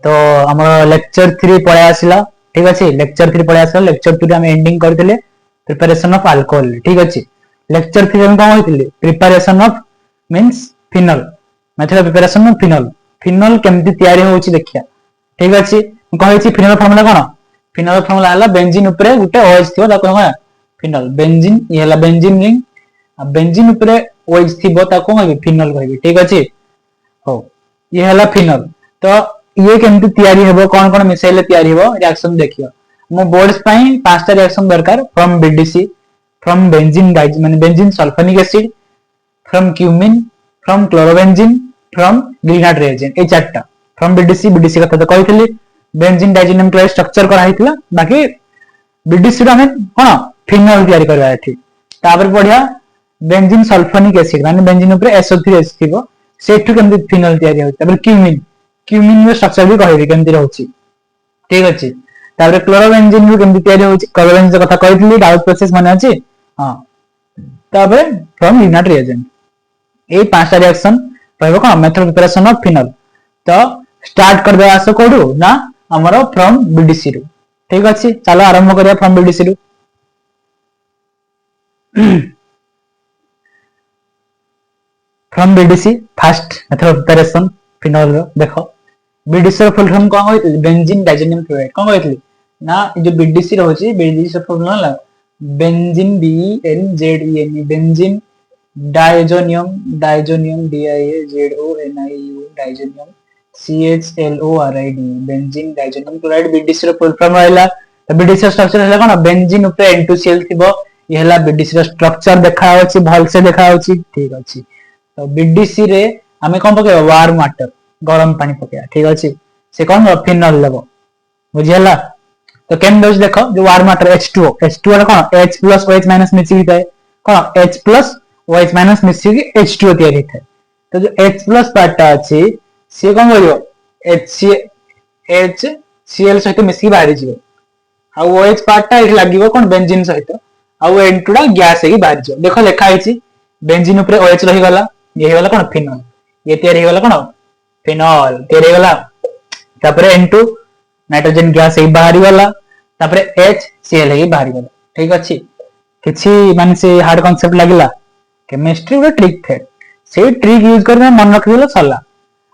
तो हमर लेक्चर 3 पळे आसिला ठीक अछि लेक्चर 3 पळे आसिला लेक्चर 2 रे हम एंडिंग करथिले प्रिपरेशन ऑफ अल्कोहल ठीक अछि लेक्चर 3 हम कोन होइतिले preparation of means phenol method of preparation of phenol phenol केमति तयारी होउची देखिया ठीक अछि कहै छी फिनल फार्मूला कोन फिनल फार्मूला हला बेंजीन ऊपर गुटे OH थियो ताको हम फिनल बेंजीन ये हला बेंजीन रिंग आ बेंजीन ऊपर OH थिबो ताको हम फिनल कहबी ठीक अछि हो ये हला फिनल तो ये केमति तयारी हेबो कोन कोन मिसाइल तयारी हेबो रिएक्शन देखियो मो बोर्ड्स पई पांचटा रिएक्शन दरकार फ्रॉम बीडीसी फ्रॉम बेंजीन डाइज माने benzene sulphonic acid from cumene from chlorobenzene from Grignard reagent ए चारटा फ्रॉम बीडीसी कथा तो कहितली बेंजीन डाइजेनियम क्लोराइड स्ट्रक्चर करा हितला बाकी बीडीसी रो हमें कोन फिनल तयारी करबा एठी तापर पढिया बेंजीन सल्फोनिक एसिड माने बेंजीन ऊपर SO3 एस थिबो सेठु केमति फिनल तयारी होय तापर क्यूमिन क्यूमिन रो स्ट्रक्चर भी कहबी केमति रहउची ठीक अछि तापर क्लोरोबेंजीन रो केमति तयारी होउची क्लोरोबेंजीन कथा कहितली डाउट प्रोसेस माने अछि हां तापर from Grignard reagent A पांचटा reaction कहबो कोन मेथड प्रिपरेशन ऑफ फिनल तो स्टार्ट कर दे आसो कोडू ना हमरो फ्रॉम बीडीसी रो ठीक अछि चलो आरंभ करिया फ्रॉम बीडीसी रो from BDC first method of preparation phenol रो देखो बीडीसी रो फुल फॉर्म कोन होइतली बेंजीन डाइजेनियम क्लोराइड कोन होइतली ना जो बीडीसी रहउची बीडीसी रो full form benzene BNZEN benzene diazonium DIAZONIU diazonium CHLORID benzene diazonium chloride BDC रो फुल फॉर्म रहला तो बीडीसी स्ट्रक्चर हला कोन बेंजीन ऊपर N2Cl थिबो ये हला बीडीसी रो स्ट्रक्चर देखा होची भल से देखा होची ठीक अछि तो बीडीसी रे हमें कोन पके वार्म वाटर गरम पानी पके ठीक अछि से कोन फिनल लेबो बुझियला तो केम दोज देखो जो वार्म वाटर H2O रे कोन H प्लस OH माइनस मिसी थाए कोन H प्लस OH माइनस मिसी की H2O तयारी थाए तो जो H प्लस पार्टटा अछि से कोन करियो HCl सहित मिसी बाहरी जिवो आ OH पार्टटा एठी लागिवो कोन बेंजीन सहित आ N2 टा गैस हेकी बाहरी जिवो देखो लेखा आइछि बेंजीन ऊपर OH रही गला ये हे गला कोन फिनल ये तयारी हे गला कोन फिनल तयारी हे गला तापर N2 नाइट्रोजन गैस हे बाहरी गला तापर HCl हे बाहरी गला ठीक अछि किछि माने से हार्ड कांसेप्ट लागिला केमिस्ट्री रो ट्रिक थे से ट्रिक यूज करने मन रख देला सला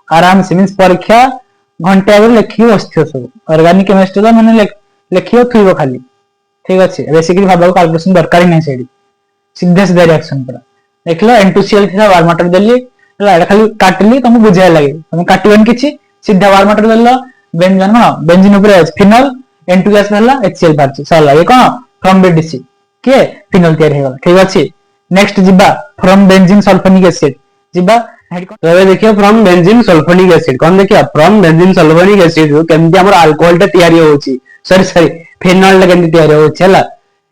आराम से मींस परीक्षा घंटे आगे लिखियो बसथियो सब ऑर्गेनिक केमिस्ट्री ला माने लिखियो थुइबो खाली ठीक अछि बेसिकली भाबा कैलकुलेशन दरकार नै सेडी सीधे सीधे रिएक्शन पर देखलो N2Cl था वार्म वाटर देली एला खाली काटली तुम बुझाय लागे तुम काटिबन किछि सीधा वार्म वाटर देलो बेंजीन कोन बेंजीन ऊपर फिनल N2 गैस रहला HCl बारछि सला ये कोन फ्रॉम बीडीसी के फिनल तयार हे गला ठीक अछि नेक्स्ट जिबा फ्रॉम बेंजीन सल्फोनिक एसिड जिबा तो देखियो फ्रॉम बेंजीन सल्फोनिक एसिड कोन देखियो फ्रॉम बेंजीन सल्फोनिक एसिड केमति हमर अल्कोहल टा तयारी होउची सॉरी फिनल टा केमति तयारी होउची हला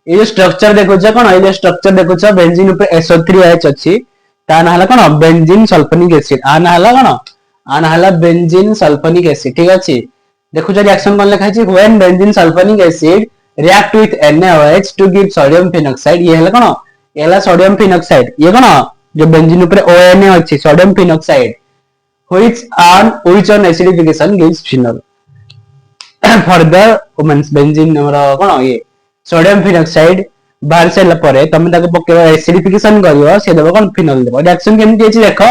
ए जो स्ट्रक्चर देखो छ कोन ए स्ट्रक्चर देखो छ बेंजीन ऊपर SO3H अछि ता ना हला कोन बेंजीन सल्फोनिक एसिड आ ना हला कोन आ ना हला बेंजीन सल्फोनिक एसिड ठीक अछि देखो छ रिएक्शन कोन लिखा छै when benzene sulphonic acid react with NaOH to give sodium phenoxide ये हला कोन एला सोडियम फिनॉक्साइड ये कोन जो बेंजीन ऊपर ONA अछि sodium phenoxide which on acidification gives phenol further means benzene हमरा कोन ये सोडियम फिनॉक्साइड बाहर से लपरे तमे ताके पके एसिडिफिकेशन करियो से देबो कोन फिनल देबो रिएक्शन केमति अछि देखो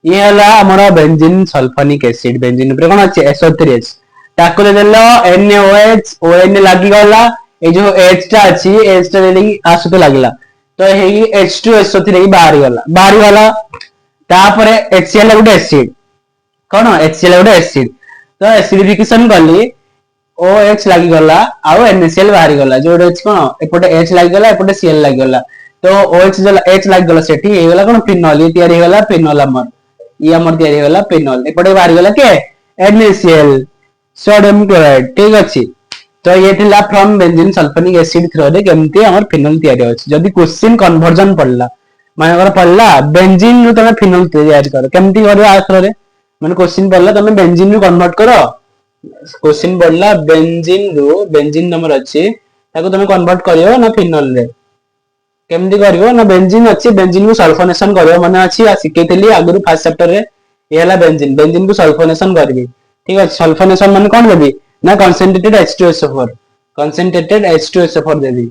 ये हला हमरा बेंजीन सल्फोनिक एसिड बेंजीन ऊपर कोन अछि SO3H ताको दे देलो NaOH ONA लागि गला ए जो H टा अछि H टा देली आसुते लागिला तो हे H2SO3 बाहरी गला तापरे HCl गुटे एसिड कोन HCl गुटे एसिड तो एसिडिफिकेशन करली OH लागि गला आ NaCl बाहरी गला जो H कोन एपटे H लागि गला एपटे Cl लागि गला तो OH जो H लागि गला सेठी हे गला कोन फिनल ये तयारी हे गला फिनल हमर तयारी हे गला फिनल एपटे बाहरी गला के NaCl सोडियम क्लोराइड ठीक अछि तो ये थिला from benzene sulphonic acid through रे केमति हमर फिनल तयारी अछि जदी क्वेश्चन कन्वर्जन पड़ला माने अगर पड़ला बेंजीन नु तमे फिनल तयारी करो केमति करियो आ थ्रो रे माने क्वेश्चन पड़ला तमे बेंजीन नु कन्वर्ट करो क्वेश्चन पड़ला बेंजीन नंबर अछि ताको तमे कन्वर्ट करियो ना फिनल रे केमति करियो ना बेंजीन अछि बेंजीन को सल्फोनेशन करियो माने अछि आ सिकेतली आगुरु फर्स्ट चैप्टर रे ये हला बेंजीन बेंजीन को सल्फोनेशन करबी ठीक अछि सल्फोनेशन माने कोन देबी ना कंसंट्रेटेड H2SO4 कंसंट्रेटेड H2SO4 देबी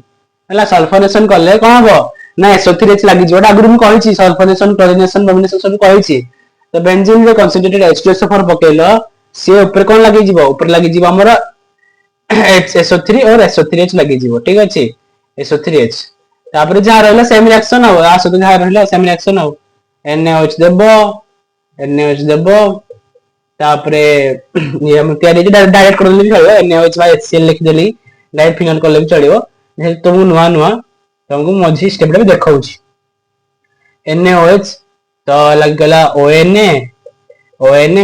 हला सल्फोनेशन करले कोन हो ना SO3H लागि जोटा अगुरु म कहिछि सल्फोनेशन क्लोरिनेशन ब्रोमिनेशन सब कहिछि तो बेंजीन रे कंसंट्रेटेड H2SO4 पकेलो से ऊपर कोन लागि जीवो ऊपर लागि जीवो हमरा SO3 और SO3H लागि जीवो ठीक अछि SO3H तापर जहा रहला सेम रिएक्शन हो आ सतो जहा रहला सेम रिएक्शन हो NaOH देबो NaOH देबो तापरे ये हम तयारी डायरेक्ट कर लेबी चलियो NaOH बाय HCl लिख देली डायरेक्ट फिनल कर लेबी चलियो जे तुम नुवा नुवा तुमको मझी स्टेप रे देखाउची NaOH तो लग गला ONA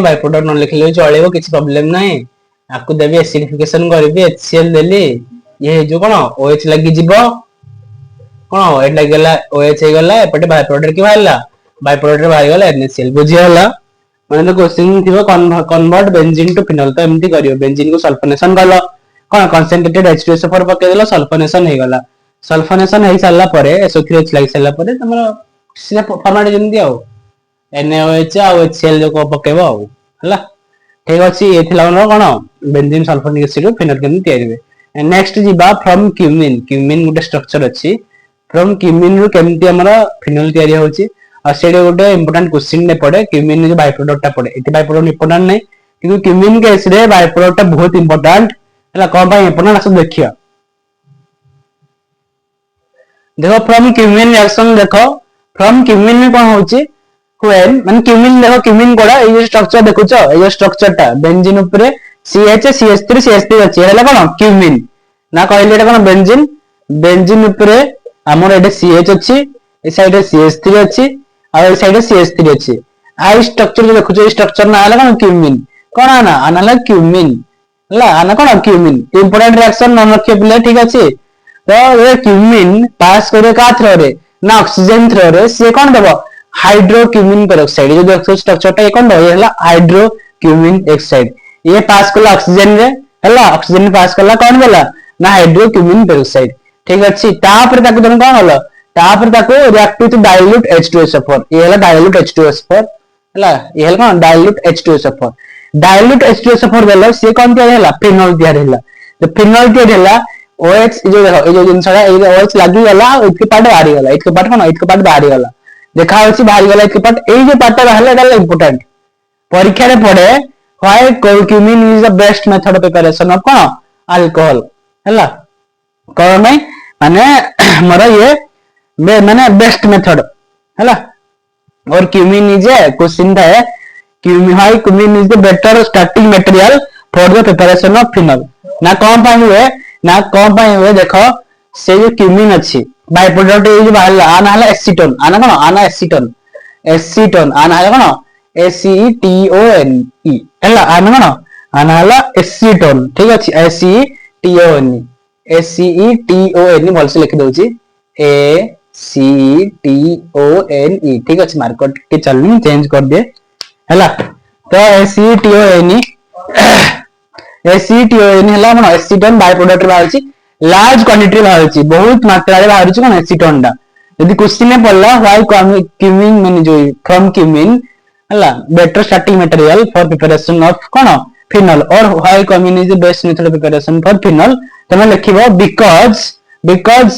बाय प्रोडक्ट न लिख लेबी चलियो किछ प्रॉब्लम नाही आकु देबी एसिडिफिकेशन करबी HCl देली ये जो कोन OH लागि जीवो कोन एट लागि गला OH हे गला एपटे बाय प्रोडक्ट की बाहरला बाय प्रोडक्ट बाहर गला NaCl बुझी होला माने तो क्वेश्चन थिबो कन्वर्ट बेंजीन टू फिनल तो एमती करियो बेंजीन को सल्फोनेशन गलो कोन कंसंट्रेटेड H2SO4 पके देलो सल्फोनेशन हे गला सल्फोनेशन हे साला परे SO3H लागि साला परे तमरो से फॉर्मेट जंदी आउ NaOH आ HCl जो को पकेबो आउ हला ठीक अछि ए थिला न कोन बेंजीन सल्फोनिक एसिड फिनल केन तयारीबे नेक्स्ट जीबा फ्रॉम क्यूमिन क्यूमिन गुटे स्ट्रक्चर अछि फ्रॉम क्यूमिन रु केमती हमरा फिनल तयारी होछि आ सेडे गोटे इंपोर्टेंट क्वेश्चन ने पड़े क्यूमिन जो बाय प्रोडक्ट पड़े इति बाय प्रोडक्ट इंपोर्टेंट नहीं क्योंकि क्यूमिन केस रे बाय प्रोडक्ट बहुत इंपोर्टेंट हला कोन बाय इंपोर्टेंट आस देखियो देखो फ्रॉम क्यूमिन रिएक्शन देखो फ्रॉम क्यूमिन में कोन होछि व्हेन माने क्यूमिन देखो क्यूमिन कोडा ए स्ट्रक्चर देखुछो ए स्ट्रक्चर टा बेंजीन ऊपर CH CH3 CH3 अछि हला कोन क्यूमिन ना कहले एटा कोन बेंजीन बेंजीन ऊपर हमर एटा CH अछि ए साइड CH3 अछि और ए साइड CH3 अछि आ स्ट्रक्चर जो देखुछो स्ट्रक्चर ना हला कोन क्यूमिन कोन आना आना क्यूमिन हला आना कोन क्यूमिन इंपोर्टेंट रिएक्शन न रखे बिले ठीक अछि तो ये क्यूमिन पास करे का थ्रो रे ना ऑक्सीजन थ्रो रे से कोन देबो हाइड्रोक्यूमिन पेरोक्साइड जो देखो स्ट्रक्चर टा कोन दो ये हला हाइड्रोक्यूमिन ऑक्साइड ये पास करला ऑक्सीजन रे हला ऑक्सीजन पास करला कोन बोला ना हाइड्रोक्यूमिन पेरोक्साइड ठीक अछि तापर ताको तम कोन हला तापर ताको रिएक्ट टू डाइल्यूट H2SO4 ये हला डाइल्यूट H2SO4 हला ये हला कोन डाइल्यूट H2SO4 डाइल्यूट H2SO4 देला से कोन तयार हला फिनल तयार हला तो फिनल तयार हला OH जो देखो ए जो जिनसडा ए OH लागि गला इतके पार्ट बाहरी गला इतके पार्ट कोन इतके पार्ट बाहरी गला देखा होछि बाहरी गला इतके पार्ट ए जो पार्ट बाहरला एटा इंपोर्टेंट परीक्षा रे पड़े why cumene is the best method of preparation of cone alcohol हला कोन नहीं माने हमरा ये माने बेस्ट मेथड हला और क्यूमिन इज ए क्वेश्चन है क्यूमिन हाई cumene is the better starting material for the preparation of phenol ना कौन पाई हुए देखो से जो क्यूमिन अच्छी बाय प्रोडक्ट ये जो बाहर आना हला एसीटोन आना कोन आना एसीटोन आना हला कोन ACETONE हला आना कोन आना हला एसीटोन ठीक अछि ACETONE बोल से लिख दोची ACETONE ठीक अछि मार्केट के चलनी चेंज कर दे हला तो ACETONE हला मन एसीटोन बाय प्रोडक्ट बाहर छी लार्ज क्वांटिटी बाहर छी बहुत मात्रा रे बाहर छी कोन एसीटोन दा यदि क्वेश्चन में पड़ला व्हाई क्यूमिन माने जो फ्रॉम क्यूमिन हला better starting material for preparation of कोन फिनल और why cumene is the best method of preparation for phenol तमे लिखिबो because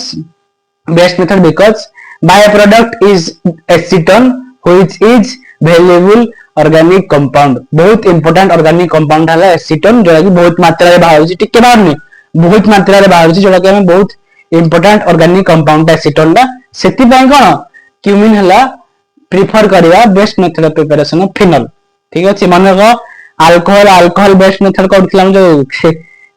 best method because by product is acetone which is valuable organic compound बहुत important organic compound हला acetone जोला कि बहुत मात्रा रे बाहर छी टिके बाहर नहीं बहुत मात्रा रे बाहर छी जोला कि हम बहुत इंपोर्टेंट ऑर्गेनिक कंपाउंड एसीटोन दा सेति पय कोन क्यूमिन हला प्रिफर करिया best method of preparation of phenol ठीक अछि माने को अल्कोहल बेस्ट मेथड करथिलाम जो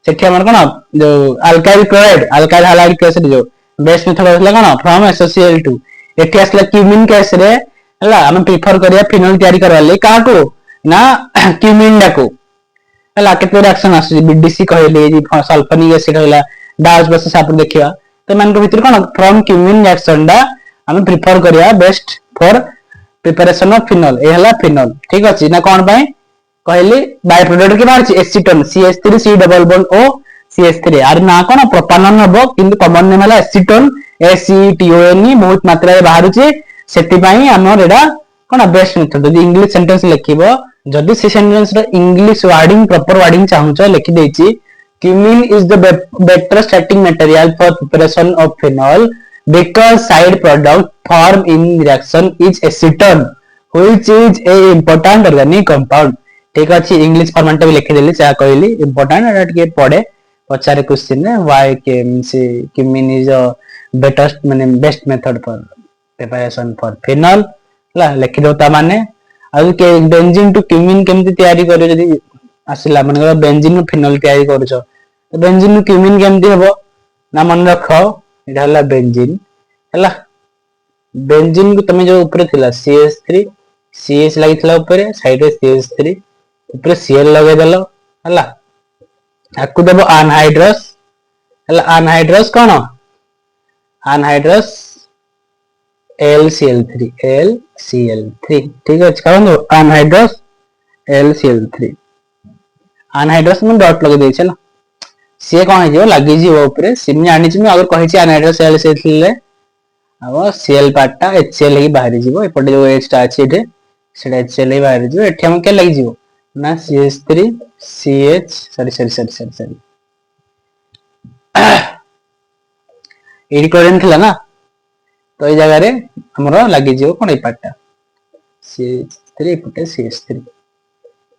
सेठी हमर कोन जो alkyl chloride alkyl highlight acid जो बेस्ट मेथड होतला कोन फ्रॉम SOCl2 एठी असला क्यूमिन केस रे हला हम प्रिफर करिया फिनल तयारी करवाले का को ना क्यूमिन डाको हला केते रिएक्शन आसी BDC कहले जी सल्फोनिक एसिड होला डाउस बस सापर देखिया तो मान को भीतर कोन फ्रॉम क्यूमिन रिएक्शन डा हम प्रिफर करिया best for preparation of phenol ए हला फिनल ठीक अछि ना कोन पय कहले बाय प्रोडक्ट के बाहर छी acetone CH3 C double bond O CH3 आर ना कोन प्रोपानॉन हबो किंतु कॉमन नेम हला एसीटोन ACETONE बहुत मात्रा रे बाहर छी सेति पय हमर एडा कौन बेस्ट मेथड जदि इंग्लिश सेंटेंस लिखिबो जदि से सेंटेंस रो इंग्लिश वर्डिंग प्रॉपर वर्डिंग चाहूछ लिखि देछि cumin is the better starting material for preparation of phenol because side product form in reaction is acetone which is a important organic compound ठीक अछि English format भी लिखि देली जा कहली important एटा के पढ़े पचारे क्वेश्चन में why cumin is a better माने best method for preparation for phenol ला लिखि दो ता माने आ के बेंजीन टू क्यूमिन केमति तयारी करियो जदी आसिला मन बेंजीन फिनोल तयारी करूछ तो बेंजीन टू क्यूमिन केमति हबो ना मन रखो एटा हला बेंजीन हला बेंजीन को तमे जो ऊपर थिला CH3 CH लागितला ऊपर साइड रे CH3 ऊपर Cl लगे देलो हला आकु देबो अनहाइड्रस हला अनहाइड्रस कोन अनहाइड्रस LCl3 ठीक है कारण अनहाइड्रस LCl3 अनहाइड्रस में डॉट लगे देछ ना से कोन हे जो लागि जीवो ऊपर सिन जानि छी मैं अगर कहि छी अनहाइड्रस LCl3 ले अब Cl पार्टटा HCl ही बाहरी जीवो एपटे जो H टा अछि एटे सेटा HCl ही बाहरी जीवो एठी हम के लागि जीवो ना CH3 CH sorry AD current थिला ना तो ये जगह रे हमरो लागि जीवो कोन ए पार्टटा CH3 एपटे CH3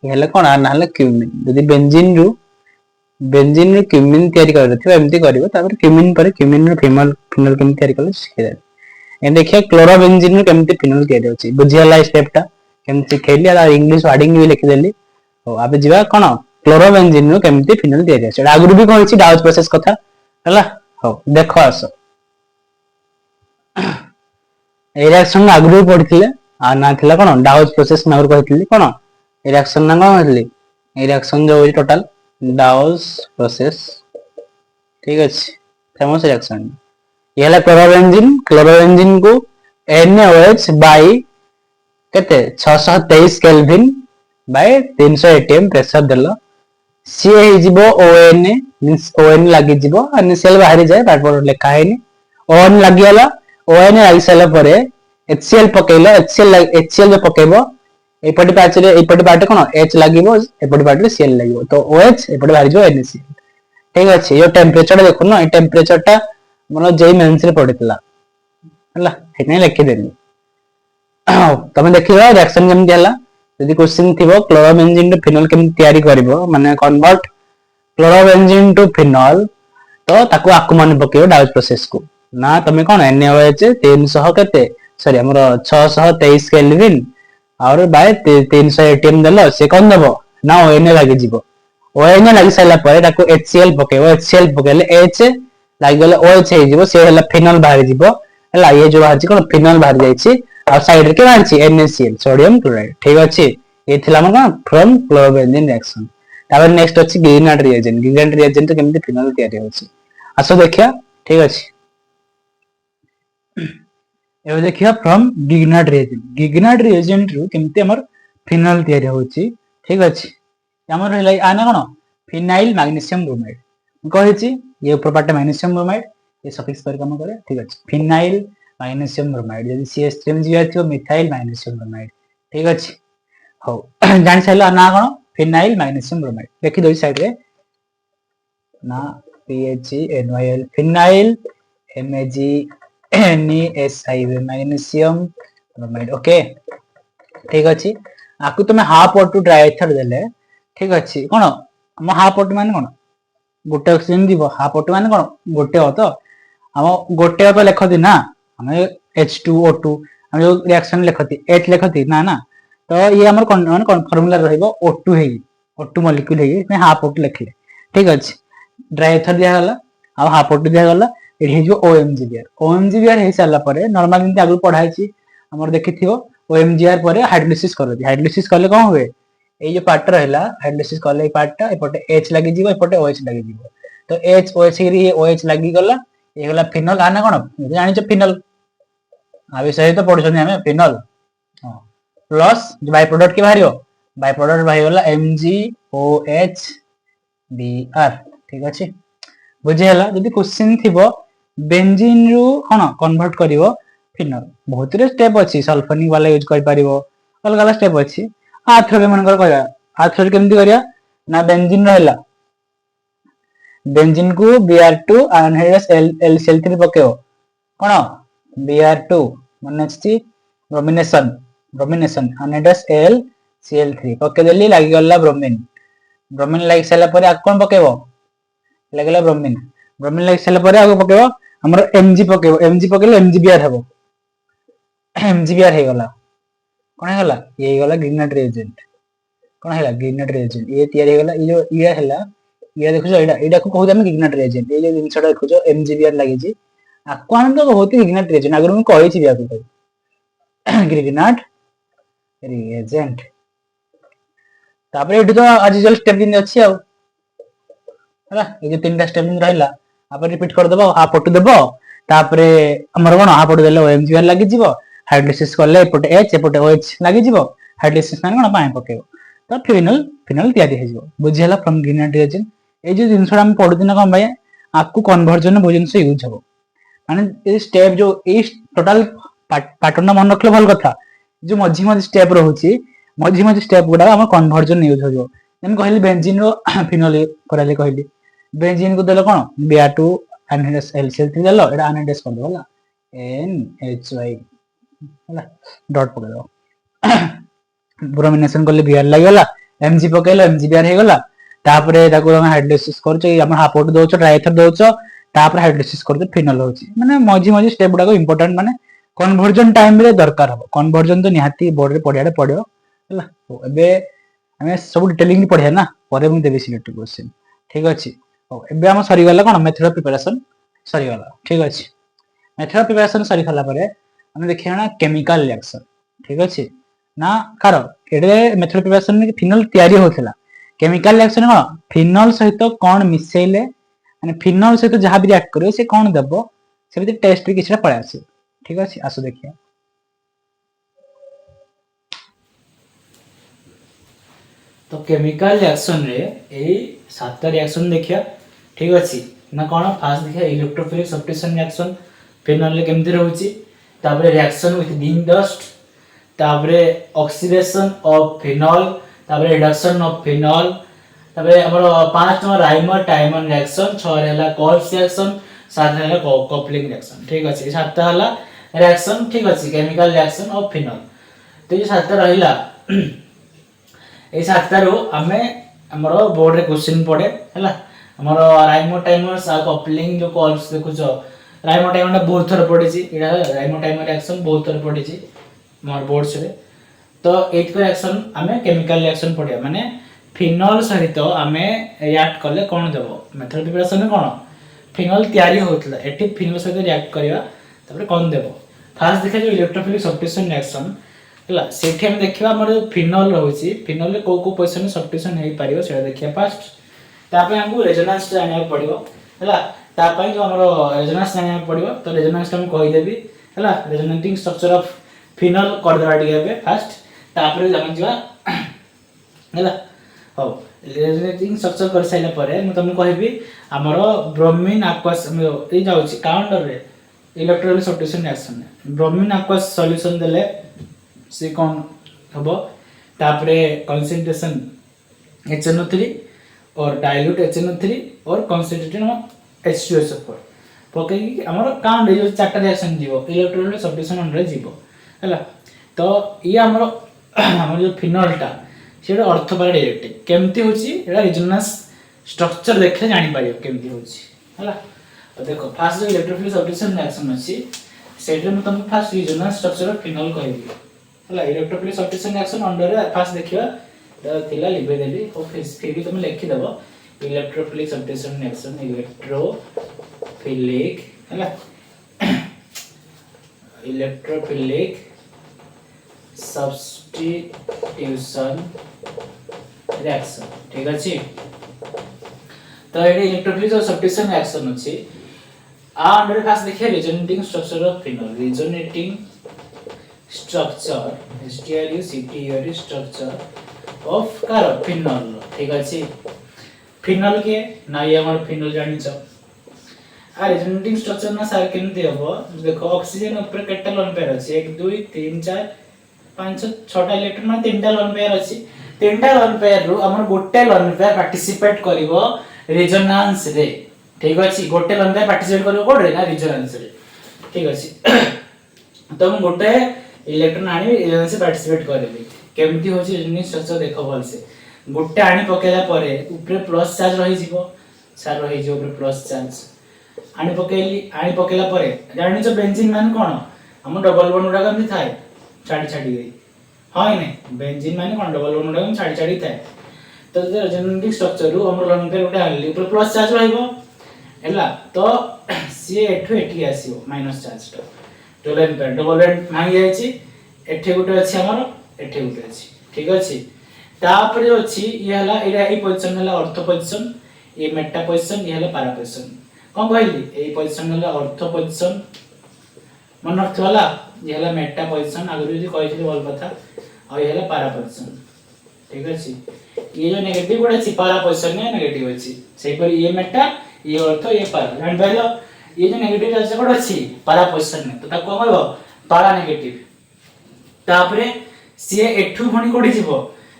हेले कोन आ नाले क्यूमिन यदि बेंजीन रू क्यूमिन तयारी करथिबो एमति करबो तापर क्यूमिन पर क्यूमिन रो फिनोल केमति तयारी करले सिखे ए देखिए क्लोरोबेंजीन रो केमति फिनोल तयारी होची बुझियाला स्टेप टा केमति सिखेली आ इंग्लिश वर्डिंग भी लिखि देली हो आबे जीवा कोन क्लोरोबेंजीन रो केमति फिनोल तयारी होची आगुरु भी कहैछि डाउज प्रोसेस कथा हला हो देखो आसो ए रिएक्शन आगुरु पढिथिले आ ना थिला कोन डाउज प्रोसेस ना कहथिली कोन ए रिएक्शन ना कोन कहथिली ए रिएक्शन जो होई टोटल डाउज प्रोसेस ठीक अछि फेमस रिएक्शन ये हला क्लोरोबेंजीन को NaOH बाय केते 623 केल्विन बाय 300 atm प्रेशर देलो सी हे जिवो ONA मींस ON लागि जिवो NaCl बाहरी जाय बार लेखा हैनी ON लागि हला ON लागि साला परे HCl पकेलो HCl जो पकेबो एपटी पार्ट कोन H लागिवो एपटी पार्ट रे Cl लागिवो तो OH एपटी बाहरी जो NaCl ठीक अछि यो टेंपरेचर देखु न ए टेंपरेचर टा मन जेई मेंस रे पडितला हला हेने लिखि देली तमे देखिबा रिएक्शन केमति हला यदि क्वेश्चन थिबो क्लोरोबेंजीन टू फिनोल केमति तयारी करबो माने कन्वर्ट क्लोरोबेंजीन टू फिनोल तो ताको आकु मन पकेयो डाउज प्रोसेस को ना तमे कोन NaOH 300 केते सॉरी हमरो 623 केल्विन और बाय 300 atm देलो से कोन देबो ना ONA लागि जिवो ONA लागि साला परे ताको HCl पकेबो HCl पकेले H लागि गेले OH हे जिवो से हला फिनोल बाहर जिवो हला ये जो बाहर कोन फिनोल बाहर जाईछि और साइड रे के बाहरछि NaCl सोडियम क्लोराइड ठीक अछि ये थिला मन फ्रॉम क्लोरोबेंजीन रिएक्शन तापर नेक्स्ट अछि गिग्नाट रिएजेंट तो केमति फिनोल तयारी होछि आसो देखिया ठीक अछि एबे देखिया फ्रॉम गिग्नाट रिएजेंट रु केमति हमर फिनोल तयारी होछि ठीक अछि हमर हलै आना कोन फिनाइल मैग्नीशियम ब्रोमाइड कहिछि ये ऊपर पार्ट मैग्नीशियम ब्रोमाइड ये सफिक्स पर काम करे ठीक अछि फिनाइल मैग्नीशियम ब्रोमाइड यदि CH3 में जीवा थियो मिथाइल मैग्नीशियम ब्रोमाइड ठीक अछि हो जानि छला ना कोन फिनाइल मैग्नीशियम ब्रोमाइड देखि दोई साइड रे ना PHNyl phenyl MAgNeSiO magnesium bromide okay ठीक अछि आकु तमे हाफ और टू ड्राई एथर देले ठीक अछि कोन हम हाफ और माने कोन गोटे ऑक्सीजन दिबो हाफ और माने कोन गोटे हो तो हम गोटे तो लेखति ना हम H2O2 हम जो रिएक्शन लेखति H लेखति ना ना तो ये हमर कोन फार्मूला रहइबो O2 हेई O2 मॉलिक्यूल हेई में हाफ O2 लिखले ठीक अछि ड्राई एथर दिया गला आ हाफ O2 दिया गला एठी हे जो OMGBr हे साला परे नॉर्मल इनते आगु पढाई छी हमर देखिथिबो OMGR परे हाइड्रोलिसिस करथि हाइड्रोलिसिस करले कोन होवे ए जो पार्ट रहला हाइड्रोलिसिस करले ए पार्टटा एपटे H लागि जीवो एपटे OH लागि जीवो तो H OH रे OH लागि गला ए गला फिनोल आना कोन जानि छ फिनोल आ विषय तो पढछन हमें फिनोल हां प्लस जो बाय प्रोडक्ट के बाहरियो बाय प्रोडक्ट बाहरी गला MgOH Br ठीक अछि बुझे हला यदि क्वेश्चन थिबो बेंजीन रु कोन कन्वर्ट करिवो फिनल बहुत रे स्टेप अछि सल्फोनिक वाला यूज कर परिबो अलग अलग स्टेप अछि आथर मन कर कहया आथर केमति करिया ना बेंजीन रहला बेंजीन को Br2 अनहाइड्रस LCl3 पकेओ कोन Br2 माने अछि ब्रोमिनेशन ब्रोमिनेशन अनहाइड्रस LCl3 पके देली लागि गला ब्रोमीन ब्रोमीन लागि सला परे आ कोन पकेबो लागला ब्रोमीन ब्रोमीन लागि सला परे आ पकेबो हमर Mg पकेबो Mg पकेले MgBr हेबो MgBr हे गला कोन हे गला ये गला ग्रीनट रिएजेंट कोन हेला ग्रीनट रिएजेंट ये तयार हे गला ई जो ये हेला ये देखो एडा एडा को कहू हम ग्रीनट रिएजेंट ये जो जिनसडा देखो MgBr लागि छी आको हम तो बहुत ग्रीनट रिएजेंट अगर हम कहि छी बिया को ग्रीनट रिएजेंट तापर एठी तो आज जल स्टेप दिन अछि आ हला ये जो तीनटा स्टेप दिन रहला आपण रिपीट कर दबो हाफ फोटो देबो तापर हमर कोन हाफ फोटो देले MgBr लागि जीवो हाइड्रोलिसिस करले एपटे H एपटे OH लागि जीवो हाइड्रोलिसिस माने कोन पाए पकेबो तो फिनल फिनल तयारी हे जीवो बुझिहला फ्रॉम ग्रीनट रिएजेंट ए जो जिनसडा हम पढु दिन कोन भाई आपको कन्वर्जन में जिनस यूज हबो माने ए स्टेप जो ए टोटल पैटर्न मन रखले भल कथा जो मझी मझी स्टेप रहउची मझी मझी स्टेप गुडा हम कन्वर्जन यूज हो हम कहली बेंजीन रो फिनल कराले कहली बेंजीन को देलो कोन Br2 अनहाइड्रस LCl3 देलो एडा अनहाइड्रस कर दो होला NHY होला डॉट पके दो ब्रोमिनेशन करले Br लागि गला Mg पकेलो MgBr हे गला तापरे ताको हम हाइड्रोलिसिस करछ हम हाफ आउट दोछ ट्राइथर दोछ तापर हाइड्रोलिसिस करछ फिनल होची माने मझी मझी स्टेप गुडा को इंपोर्टेंट माने कन्वर्जन टाइम रे दरकार हो कन्वर्जन तो निहाती बोर्ड रे पढियाडे पढियो होला तो एबे हमें सब डिटेलिंग पढिया ना परे मु देबी सिलेक्ट क्वेश्चन ठीक अछि हो एबे हम सरी गला कोन मेथड ऑफ प्रिपरेशन सरी गला ठीक अछि मेथड ऑफ प्रिपरेशन सरी खला परे हम देखिया ना केमिकल रिएक्शन ठीक अछि ना कार एडे मेथड ऑफ प्रिपरेशन में फिनल तयारी होथला केमिकल रिएक्शन कोन फिनल सहित कोन मिसेले माने फिनल सहित जहां भी रिएक्ट करियो से कोन देबो से भी टेस्ट भी किछरा पळे आसे ठीक अछि आसो देखिया तो केमिकल रिएक्शन रे ए सातटा रिएक्शन देखिया ठीक अछि ना कोन फास्ट देखिया इलेक्ट्रोफिलिक सब्स्टिट्यूशन रिएक्शन फिनल ले केमति रहउची तापरे रिएक्शन विथ बीन डस्ट तापरे ऑक्सीडेशन ऑफ फिनल तापरे रिडक्शन ऑफ फिनल तापरे हमर 5 नंबर राइमर टाइमर रिएक्शन 6 रहला कॉल्स रिएक्शन 7 रहला कपलिंग रिएक्शन ठीक अछि 7 हला रिएक्शन ठीक अछि केमिकल रिएक्शन ऑफ फिनल तो ये 7 रहिला ए 7 रो हमें हमर बोर्ड रे क्वेश्चन पड़े हला हमर राइमर टाइमर आ कपलिंग जो कॉल्स देखु जो राइमर टाइमर बहुत थर पड़े छी एडा राइमर टाइमर रिएक्शन बहुत थर पड़े छी हमर बोर्ड से तो एट को रिएक्शन हमें केमिकल रिएक्शन पड़िया माने फिनल सहित हमें रिएक्ट करले कोन देबो मेथड प्रिपरेशन में कोन फिनल तयारी होतला एठी फिनल सहित रिएक्ट करिया तबरे कोन देबो फास्ट देखा जो इलेक्ट्रोफिलिक सब्स्टिट्यूशन रिएक्शन हला सेठी हम देखिबा हमर फिनल रहउची फिनल ले को पोजीशन में सब्स्टिट्यूशन हेई पारियो सेटा देखिया फास्ट तापे हमको रेजोनेंस जानिया पड़ियो हला तापई जो हमर रेजोनेंस जानिया पड़ियो तो रेजोनेंस हम कहि देबी हला रेजोनेटिंग स्ट्रक्चर ऑफ फिनल कर देबा दिबे फास्ट तापरे हम जिवा हला हो रेजोनेटिंग स्ट्रक्चर कर साइला परे म तुमको कहबी हमर ब्रोमीन एक्वस ए जाउची काउंटर रे electrophilic substitution reaction bromine aqueous solution देले से कौन हबो तापरे कंसंट्रेशन HNO3 और डाइल्यूट HNO3 और कंसंट्रेटेड H2SO4 पकई हमर काउंट जो चारटा रिएक्शन जीवो इलेक्ट्रोफिलिक सब्स्टिट्यूशन अंडर जीवो हला तो ये हमर जो फिनलटा सेटा अर्थ पर डायरेक्ट केमती होची एटा रेजोनेंस स्ट्रक्चर देखले जानि पारियो केमती होची हला तो देखो फास्ट जो इलेक्ट्रोफिलिक सब्स्टिट्यूशन रिएक्शन अछि सेटे म तुम first resonance structure of phenol कहबी हला electrophilic substitution reaction under first देखिबा द थिला लिबे देली और फिर भी तुम लिखि देबो इलेक्ट्रोफिलिक सब्स्टिट्यूशन रिएक्शन इलेक्ट्रोफिलिक हला इलेक्ट्रोफिलिक सब्स्टिट्यूशन रिएक्शन ठीक अछि तो ये इलेक्ट्रोफिलिक सब्स्टिट्यूशन रिएक्शन अछि आ अंडर फास्ट देखिए resonating structure of phenol resonating structure STRUCTUR structure of कार फिनल ठीक अछि फिनल के ना ये हमर फिनल जानि छ आ रेजोनेटिंग स्ट्रक्चर ना सार केमती हबो देखो ऑक्सीजन ऊपर केटा लोन पेयर अछि 1 2 3 4 5 6टा इलेक्ट्रॉन माने 3टा लोन पेयर अछि 3टा लोन पेयर रु हमर गोटे लोन पेयर पार्टिसिपेट करिवो रेजोनेंस रे ठीक अछि गोटे लोन पेयर पार्टिसिपेट करिवो कोड रे ना रेजोनेंस रे ठीक अछि तो हम गोटे इलेक्ट्रॉन आनी रेजोनेंस से पार्टिसिपेट करबी केमती होछि रेजोनेटिंग स्ट्रक्चर देखो भल से गोटे आनी पकेला परे ऊपर प्लस चार्ज रही जिवो सार रही जो ऊपर प्लस चार्ज आनी पकेला परे जानि छ बेंजीन मान कोन हम डबल बॉन्ड उडा कमी थाए छाडी छाडी गई हां ने बेंजीन मान कोन डबल बॉन्ड उडा छाडी छाडी थाए तो रेजोनेटिंग स्ट्रक्चर रु हम लोन पे उडा आली ऊपर प्लस चार्ज रहइबो हैला तो सी एठु एठी आसीबो माइनस चार्ज तो डबल पे डबल बॉन्ड भांगी जाय छी एठे गुटे अछि हमर एठे गुटे अछि ठीक अछि तापरे अछि ये हला एरा ए पोजीशन हला ऑर्थो पोजीशन ये मेटा पोजीशन ये हला पैरा पोजीशन कौन कहली ए पोजीशन हला ऑर्थो पोजीशन मन अर्थ वाला ये हला मेटा पोजीशन अगर यदि कहइथिले बोल कथा और ये हला पैरा पोजीशन ठीक अछि ये जो नेगेटिव गुडा अछि पैरा पोजीशन ने नेगेटिव अछि सेही पर ये मेटा ये ऑर्थो ये पैरा जान पाइलो ये जो नेगेटिव चार्ज गुडा अछि पैरा पोजीशन ने तो ता को कहबो पैरा नेगेटिव तापरे सी एठु फणी कोडी जिवो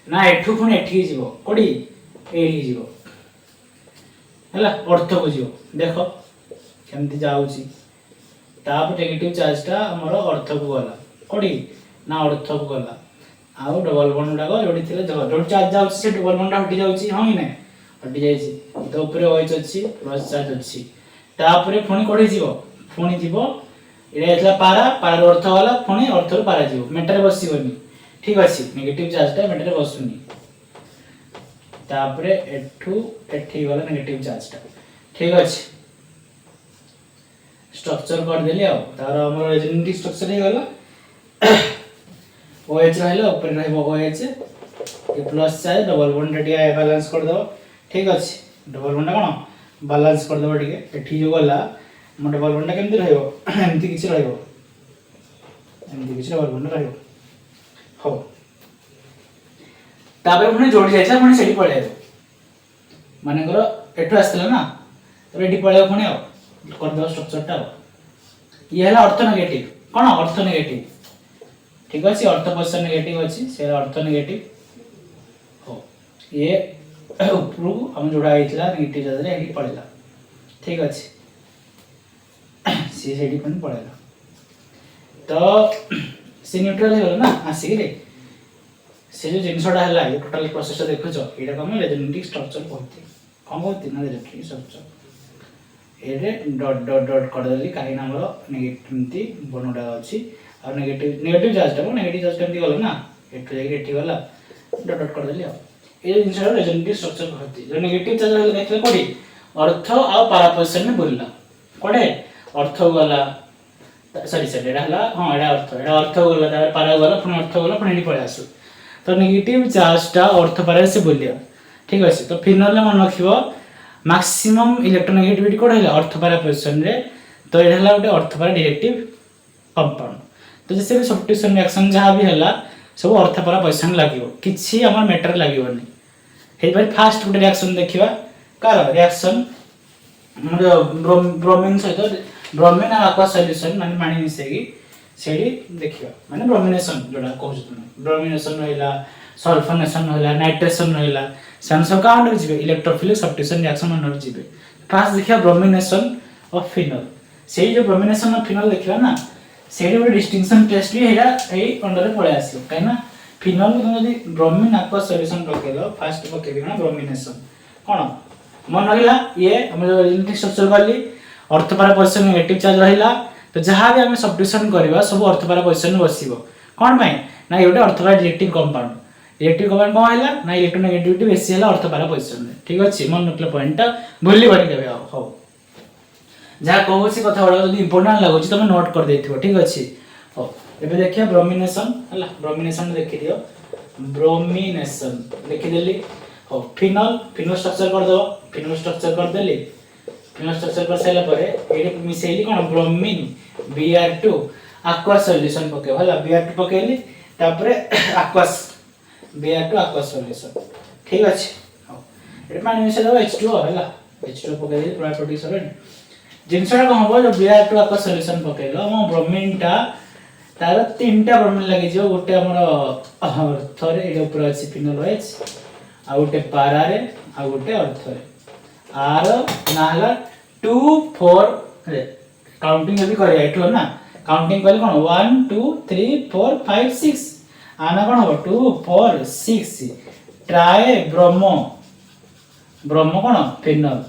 ना एठु फणी एठी जिवो कोडी एही जिवो हला अर्थ बुझियो देखो केमती जाउची ताप नेगेटिव चार्ज टा हमर अर्थ को गला कोडी ना अर्थ को गला आउ डबल बॉन्ड डाको जोडी थिले जो चार्ज जाउची से डबल बॉन्ड हटि जाउची होई ने हटि जाईची तो ऊपर ओएच अछि प्लस चार्ज अछि तापरे फणी कोडी जिवो फणी जिवो एटा एतला पारा पारा अर्थ गला फणी अर्थ रो पारा जिवो मेटर बसिबोनी ठीक अछि नेगेटिव चार्ज टा मेटर बसुनी तापरे एठू एठी वाला नेगेटिव चार्ज टा ठीक अछि स्ट्रक्चर कर देली आ तार हमर रेजोनेटिंग स्ट्रक्चर हे गला OH रहलो ऊपर रहबो OH ये प्लस चार्ज डबल बॉन्ड टिया बैलेंस कर दो ठीक अछि डबल बॉन्ड कोन बैलेंस कर दो ठीक एठी जो गला हम डबल बॉन्ड केमति रहबो एमति किछ रहबो एमति किछ डबल बॉन्ड रहबो हो तापर पुणी जोडी जायछा पुणी सेठी पळे माने करो एठु आस्तला ना तो एठी पळे पुणी आ कर दो स्ट्रक्चर टा ये हला अर्थ नेगेटिव कोन अर्थ नेगेटिव ठीक अछि अर्थ पोजीशन नेगेटिव अछि से अर्थ नेगेटिव हो ये ऊपरू हम जोडा आइतला नेगेटिव चार्ज रे एठी पळेला ठीक अछि से सेठी पुणी पळेला तो से न्यूट्रल हे ना आसी रे से जो जिनसडा हला ये टोटल प्रोसेस देखो जो एटा कम रेजोनेटिंग स्ट्रक्चर कहते कौन कहते ना resonating structure array dot dot dot कर देली काहे ना हमरो नेगेटिविटी बनोडा अछि और नेगेटिव चार्ज टा नेगेटिव चार्ज केमती गला ना एठु जाई एठी गला डॉट डॉट कर देली ए जिनसडा रेजोनेटिंग स्ट्रक्चर कहते जो नेगेटिव चार्ज हला देखले कोडी अर्थ आ पैरा पोजीशन में बोलला कोडे अर्थ गला सॉरी सॉरी एटा हला हां एटा अर्थ गला तार पैरा गला पुनी अर्थ गला पुनी एठी पळे आसु तो नेगेटिव चार्ज टा अर्थ पारा से बोलिया ठीक अछि तो फिनल मन रखिबो मैक्सिमम इलेक्ट्रोनेगेटिविटी कोड हैला अर्थ पारा पोजीशन रे तो एटा हला उटे अर्थ पारा डायरेक्टिव कंपाउंड तो जैसे भी सब्स्टिट्यूशन रिएक्शन जहां भी हला सब अर्थ पारा पोजीशन लागिवो किछि हमर मैटर लागिवोनी हे बार फास्ट उटे रिएक्शन देखिबा कार रिएक्शन हमर ब्रोमीन सहित ब्रोमीन आ aqua सॉल्यूशन माने पानी मिसेगी सेडी देखिबा माने ब्रोमिनेशन जोडा कहू तुम ब्रोमिनेशन रहला सल्फोनेशन रहला नाइट्रेशन रहला सेंसर काउंट जिबे इलेक्ट्रोफिलिक सब्स्टिट्यूशन रिएक्शन मन जिबे फास्ट देखिया ब्रोमिनेशन ऑफ फिनल सेही जो ब्रोमिनेशन ऑफ फिनल देखिबा ना सेडी ଗୋଟେ डिस्टिंक्शन टेस्ट भी हेरा एई अंडर रे पळे आसी काइना फिनल को जदी ब्रोमिन aqua सॉल्यूशन पकेलो फास्ट पकेबी ना ब्रोमिनेशन कोन मन रहिला ये हम जो रेजोनेटिंग स्ट्रक्चर वाली अर्थ पारा पोजीशन नेगेटिव चार्ज रहिला तो जहां भी हम सब्स्टिट्यूशन करबा सब अर्थ पारा पोजीशन में बसिबो कोन भाई ना एटा अर्थ पारा डायरेक्टिव कंपाउंड रिएक्टिव कंपाउंड कोन हैला ना इलेक्ट्रोनेगेटिविटी बेसी हैला अर्थ पारा पोजीशन में ठीक अछि मन नकले पॉइंट भूली बनि केबे हो जहां कहूसी कथा बडा जदी इंपोर्टेंट लागो छी तमे नोट कर देथिबो ठीक अछि हो एबे देखिया ब्रोमिनेशन हैला ब्रोमिनेशन देखि दियो ब्रोमिनेशन लिखि देली हो फिनल स्ट्रक्चर कर दो फिनल स्ट्रक्चर कर देली फिनल स्ट्रक्चर कर साइला परे एडी मिसेली कोन ब्रोमीन Br2 aqua सॉल्यूशन पके होला Br2 पकेली तापरे Br2 aqua सॉल्यूशन ठीक अछि हो एडी पानी मिसे दो H2O होला H2O पकेली प्रॉपर्टी 7 जिनसटा कौन हम जो Br2 आक सॉल्यूशन पकेलो हम ब्रोमीन टा तार तीनटा ब्रोमीन लगी जो गोटे हमर अर्थ रे एडे ऊपर अछि फिनोल OH आ गोटे पारा रे आ गोटे अर्थ रे आर ना हला 2 4 रे काउंटिंग जदी करे एठो ना काउंटिंग कले कोन 1 2 3 4 5 6 आना कोन हो 2 4 6 ट्राई ब्रोमो ब्रोमो कोन फिनोल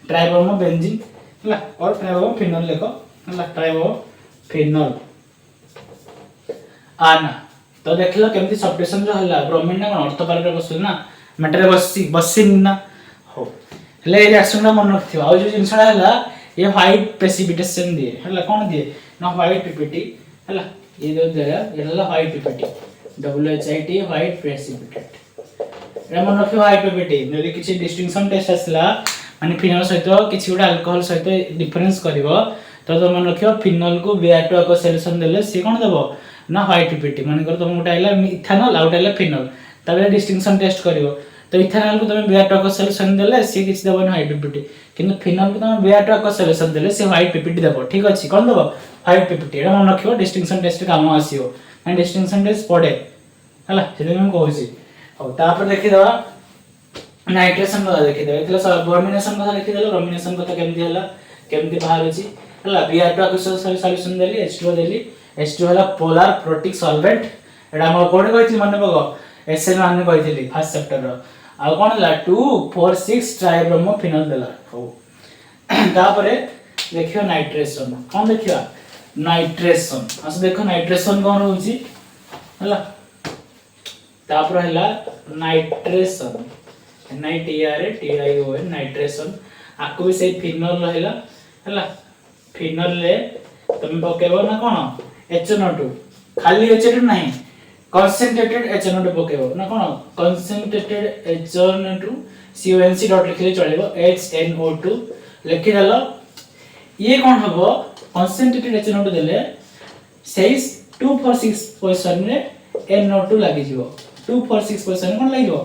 ट्राई ब्रोमो बेंजीन हला और ट्राई ब्रोमो फिनोल लेको हला ट्राई ब्रोमो फिनोल आना तो देखलो केमती सब्स्टिट्यूशन जो हला ब्रोमीन ना कोन अर्थ पारे बसु ना मेटर बसिन ना हो ले रिएक्शन मन रखथियो आ जो जिनसडा हला ये व्हाइट प्रेसिपिटेशन दिए हला कोन दिए ना व्हाइट पीपीटी हला ये जो दिया ये हला white PPT WHIT white precipitate era मन रखियो व्हाइट पीपीटी जदी किछि डिस्टिंक्शन टेस्ट आसला माने फिनोल सहित किछि गोटा अल्कोहल सहित डिफरेंस करबो तो मन रखियो फिनोल को Br2 आक सॉल्यूशन देले से कोन देबो ना व्हाइट पीपीटी माने कर तुम गोटा आइला इथेनॉल आउट आइला फिनोल तबे डिस्टिंक्शन टेस्ट करबो तो इथेनॉल को तुम Br2 आक सॉल्यूशन देले से किछि देबो व्हाइट पीपीटी किंतु फिनोल को तुम Br2 आक सॉल्यूशन देले से व्हाइट पीपीटी देबो ठीक अछि कोन देबो व्हाइट पीपीटी एरा मन रखियो डिस्टिंक्शन टेस्ट काम आसीओ माने डिस्टिंक्शन टेस्ट पड़े हला सेदे हम कहूसी और तापर देखि दवा नाइट्रेशन का देखि दवा इतला ब्रोमिनेशन का देखि देलो ब्रोमिनेशन का केमती हला केमती बाहर अछि हला Br2 आक सॉल्यूशन देली H2O देली H2O हला पोलर प्रोटिक सॉल्वेंट एडा हम कोड कहिथि माने बगो एसएन माने कहिथि फर्स्ट चैप्टर रो आ कोन हला 2 4 6 ट्राइब्रोमो फिनोल देला हो तापरे देखियो नाइट्रेशन कोन देखियो नाइट्रेशन अस देखो नाइट्रेशन कोन होउची हला तापर हला नाइट्रेशन NITRATION नाइट्रेशन आको भी से फिनोल रहला हला फिनोल ले तुम पकेबो ना कोन HNO2 खाली HNO2 नहीं concentrated HNO2 पकेबो ना कोन concentrated HNO2 CONC डॉट लिखले चलेबो HNO2 लिखि देलो ये कोन हबो concentrated HNO2 देले 246 पोजीशन रे NO2 लागि जिवो 246 पोजीशन कोन लागि जिवो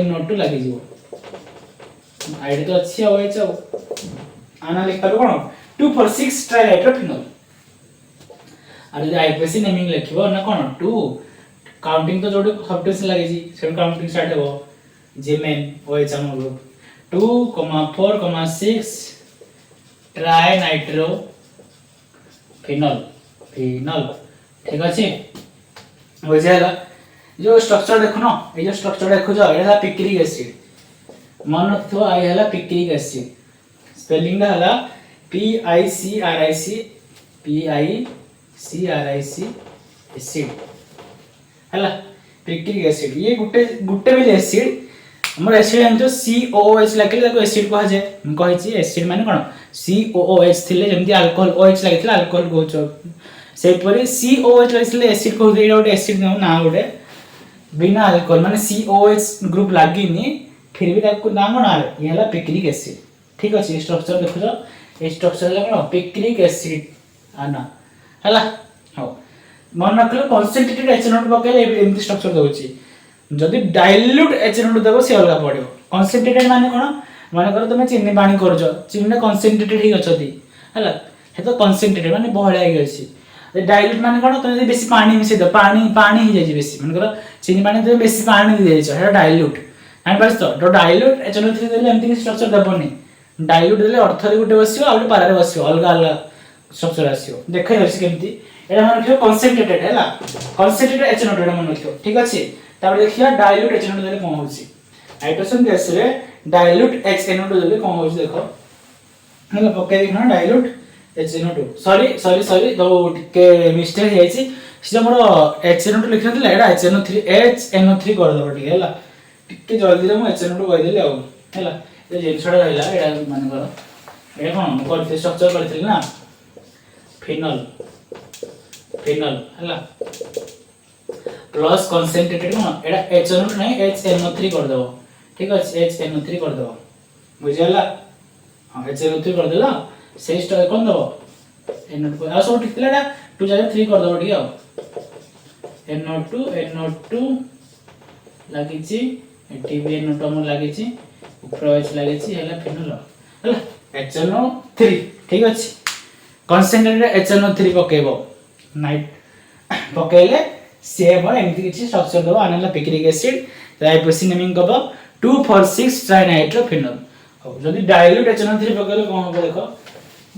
NO2 लागि जिवो आईडी तो अच्छी होय छ आना लिख पाबो कोन 246 ट्राइनाइट्रोफिनोल आ जदि आईपीसी नेमिंग लिखिबो ना कोन 2 काउंटिंग तो जोडी सब्स्टिट्यूशन लागि जी सेम काउंटिंग स्टार्ट हेबो जेमेन OH हम ग्रुप 2,4,6 ट्राइनाइट्रो फिनोल फिनोल ठीक अछि बुझियाला जो स्ट्रक्चर देखो ना ये जो स्ट्रक्चर देखो जो एला पिक्रिक एसिड मन रखथो आई हला पिक्रिक एसिड स्पेलिंग हला PICRIC एसिड हला पिक्रिक एसिड ये गुटे भी एसिड हमर एसिड हम जो COOH लागले ताको एसिड कहा जाय हम कहै छी एसिड माने कोन COOH थिले जेमति अल्कोहल OH लागितला अल्कोहल कहउछ से परी COOH लागितले एसिड कहउ एटा गोटे एसिड ना गोटे बिना अल्कोहल माने COOH ग्रुप लागिनी फिर भी ताको नाम कोन आले ये हला पिक्रिक एसिड ठीक अछि स्ट्रक्चर देखो जो ए स्ट्रक्चर ला कोन पिक्रिक एसिड आना हला हो मन रखलो कंसंट्रेटेड HNO2 पकेले एमती स्ट्रक्चर दउची जदि डाइल्यूट HNO2 देबो से अलगा पड़ियो कंसंट्रेटेड माने कोन माने कर तुमे चीनी पानी करजो चीनी कंसंट्रेटेड ही अछती हला हे तो कंसंट्रेटेड माने बहळा ही अछि डाइल्यूट माने कोन तुमे बेसी पानी मिसे दो पानी ही जाई बेसी माने कर चीनी पानी तुमे बेसी पानी दे देछो हे डाइल्यूट जानि पारस तो डाइल्यूट HNO3 देले एमती स्ट्रक्चर देबोनी डाइल्यूट देले अर्थरे गुटे बसियो आ गुटे पारारे बसियो अलगा अलगा स्ट्रक्चर आसियो देखै अछि केमती एटा मन रखियो कंसंट्रेटेड हैला कंसंट्रेटेड HNO2 एटा मन रखियो ठीक अछि तापर देखिया डाइल्यूट HNO2 देले कोन होछि नाइट्रोजन गैस रे डाइल्यूट HNO2 देले कोन होछि देखो हैला पक्का देखना डाइल्यूट HNO2 सॉरी तो टिके मिस्टेक हे छि से हमर HNO2 लिखनथिला एटा HNO3 कर दबो ठीक हैला टिके जल्दी रे मु HNO2 कहि देली आ हैला ए जेनसडा रहला एटा मान कर ए कोन कर स्ट्रक्चर करथिल ना फिनोल हैला प्लस कंसंट्रेटेड कोन एटा HNO2 नै HNO3 कर दबो ठीक अछि HNO3 कर दबो बुझियाला हां HNO3 कर देला से स्टॉक कोन दबो NO2 आ सब ठीक लेडा 2 जगह 3 कर दबो ठीक आ NO2 लागि छि TB NO2 हम लागि छि ऊपर OH लागि छि हैला फिनोल हैला HNO3 ठीक अछि कंसंट्रेटेड HNO3 पकेबो नाइट पकेले से हमर एमती किछि स्ट्रक्चर दबो अनला पिक्रिक एसिड राइबोसिनेमिन कबो 2,4,6 ट्राइनाइट्रोफिनॉल हो जदी डाइल्यूट HNO3 पकेले कोन हो देखो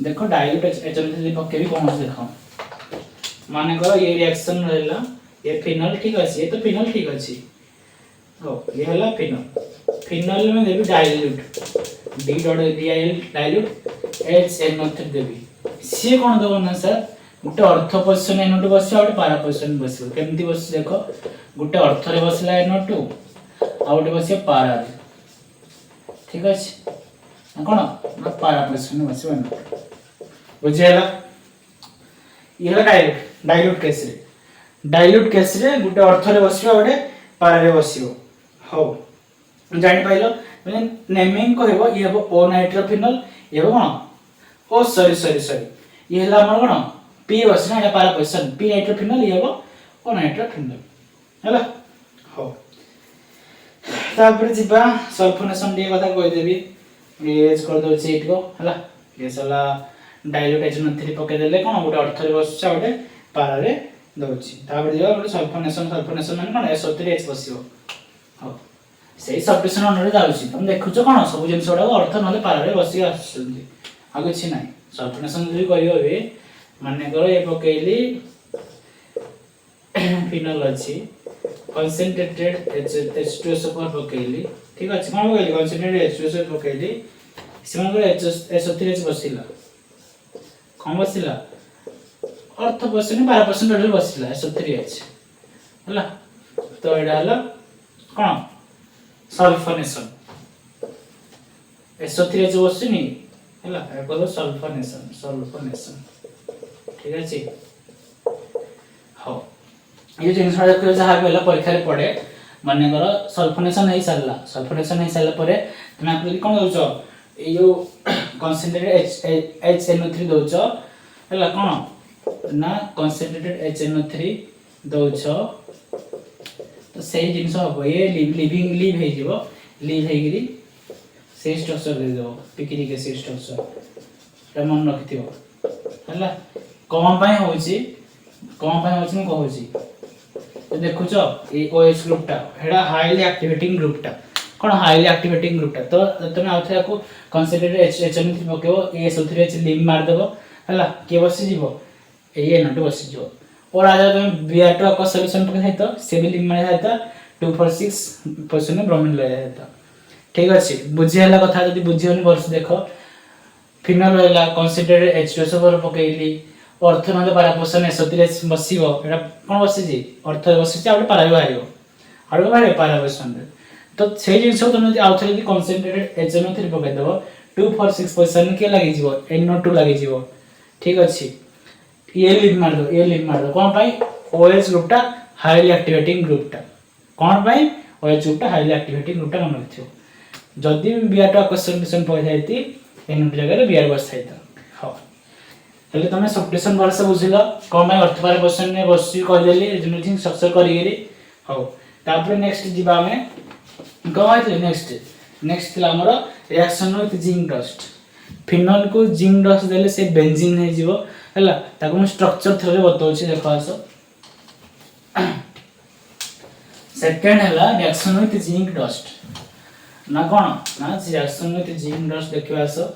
देखो डाइल्यूट HNO3 पकेबी कोन हो देखो माने करो ये रिएक्शन रहला ये फिनॉल ठीक अछि ये तो फिनॉल ठीक अछि हो ये हला फिनॉल फिनॉल में देबी dilute D dot dilute HNO3 देबी से कोन दबो ना सर गुटे अर्थ पोजीशन NO2 बसि और पारा पोजीशन बसि केमती बसि देखो गुटे अर्थ रे बसला NO2 आ गुटे बसि पारा रे ठीक अछि कोन ना पारा पोजीशन बसि NO2 बुझेला ये डाइल्यूट केस रे गुटे अर्थ रे बसियो गुटे पारा रे बसियो हो जानि पाइलो माने नेमिंग कहबो ये हबो ओ नाइट्रोफिनॉल ये हबो कोन ओ सॉरी ये हला हमर कोन P बसना है पारा पोजीशन P नाइट्रोफिनॉल ये हबो ओ नाइट्रोफिनॉल हला हो तापर जिबा सल्फोनेशन दे कथा कहि देबी यूज कर दो छी इटको हला ये सला डाइल्यूट HNO3 पके देले कोन गुटे अर्थ रे बसचा गुटे पारा रे दोछि तापर जिबा गुटे सल्फोनेशन माने कोन SO3H बसियो हो सेही सब्स्टिट्यूशन अनुसार जाउछि तुम देखुछो कोन सब जिंस ओडा अर्थ नले पारा रे बसि आछुंदी आ किछि नै सल्फोनेशन जि कहियो बे माने करो ये पकेली फिनॉल अछि कंसंट्रेटेड H2SO4 पकेली ठीक अछि कोन पकेली कंसंट्रेटेड H2SO4 पकेली सेमान को SO3H बसिला कोन बसिला अर्थ बसने 12% टोटल बसिला SO3H हला तो एडा हला कोन सल्फोनेशन SO3H बसनी हला एको सल्फोनेशन ठीक अछि हो ये जिंस देखो जहा बेला परीक्षा रे पड़े माने करो सल्फोनेशन हे सारला परे तुम आपले कोन दोचो ए जो कंसंट्रेटेड HNO3 दोचो हला कोन ना कंसंट्रेटेड HNO3 दोचो तो सही जिंस हो ये लीव हे जीवो लीव हे गिरी से स्ट्रक्चर दे दो पिक्रिक एसिड स्ट्रक्चर मन रखिथिबो हला कौन पाए होची मैं कहूची तो देखुचो ए OH ग्रुप टा हेडा हाईली एक्टिवेटिंग ग्रुप टा कोन हाईली एक्टिवेटिंग ग्रुप टा तो तुम आउथरा को कंसंट्रेटेड HNO3 पकेबो SO3H लिंक मार देबो हला के बसि जीवो ए NO2 बसि जीवो और आजा तुम Br2 का सॉल्यूशन पके है तो से भी लिंक मार देता 2,4,6% ब्रोमीन ले जाता ठीक अछि बुझि हला कथा जदी बुझियोनी वर्ष देखो फिनॉल रहला कंसंट्रेटेड H2SO4 पकेइली अर्थ नले पारा पोषण SO3H बसिबो एटा कोन बसि जी अर्थ बसि आ पारा बाहियो आरो बाहियो पारा पोषण तो से जिंस तुम जदी आउथरे जदी कंसंट्रेटेड HNO3 पके देबो 2,4,6% के लागि जीवो NO2 लागि जीवो ठीक अछि ये लिंक मार दो कोन पाई OH ग्रुप टा हाईली एक्टिवेटिंग ग्रुप टा कोन पाई OH ग्रुप टा हाईली एक्टिवेटिंग ग्रुप टा मन रखियो जदी Br2 का सॉल्यूशन पय जायती NO2 जगह Br बस थाइता हो हेले तमे सब्स्टिट्यूशन वर्ष बुझिलो कोन पाई अर्थ पारा पोषण ने बसि कह देली रिजोनेटिंग स्ट्रक्चर करी गेली हो तापर नेक्स्ट जीवा में गवाइतले नेक्स्ट थिला हमर reaction with zinc dust phenol को जिंक डस्ट देले से बेंजीन हे जीवो हला ताको हम स्ट्रक्चर थरे बतौ छी देखो आसो सेकंड हला रिएक्शन विथ जिंक डस्ट ना कोन ना रिएक्शन विथ जिंक डस्ट देखियो आसो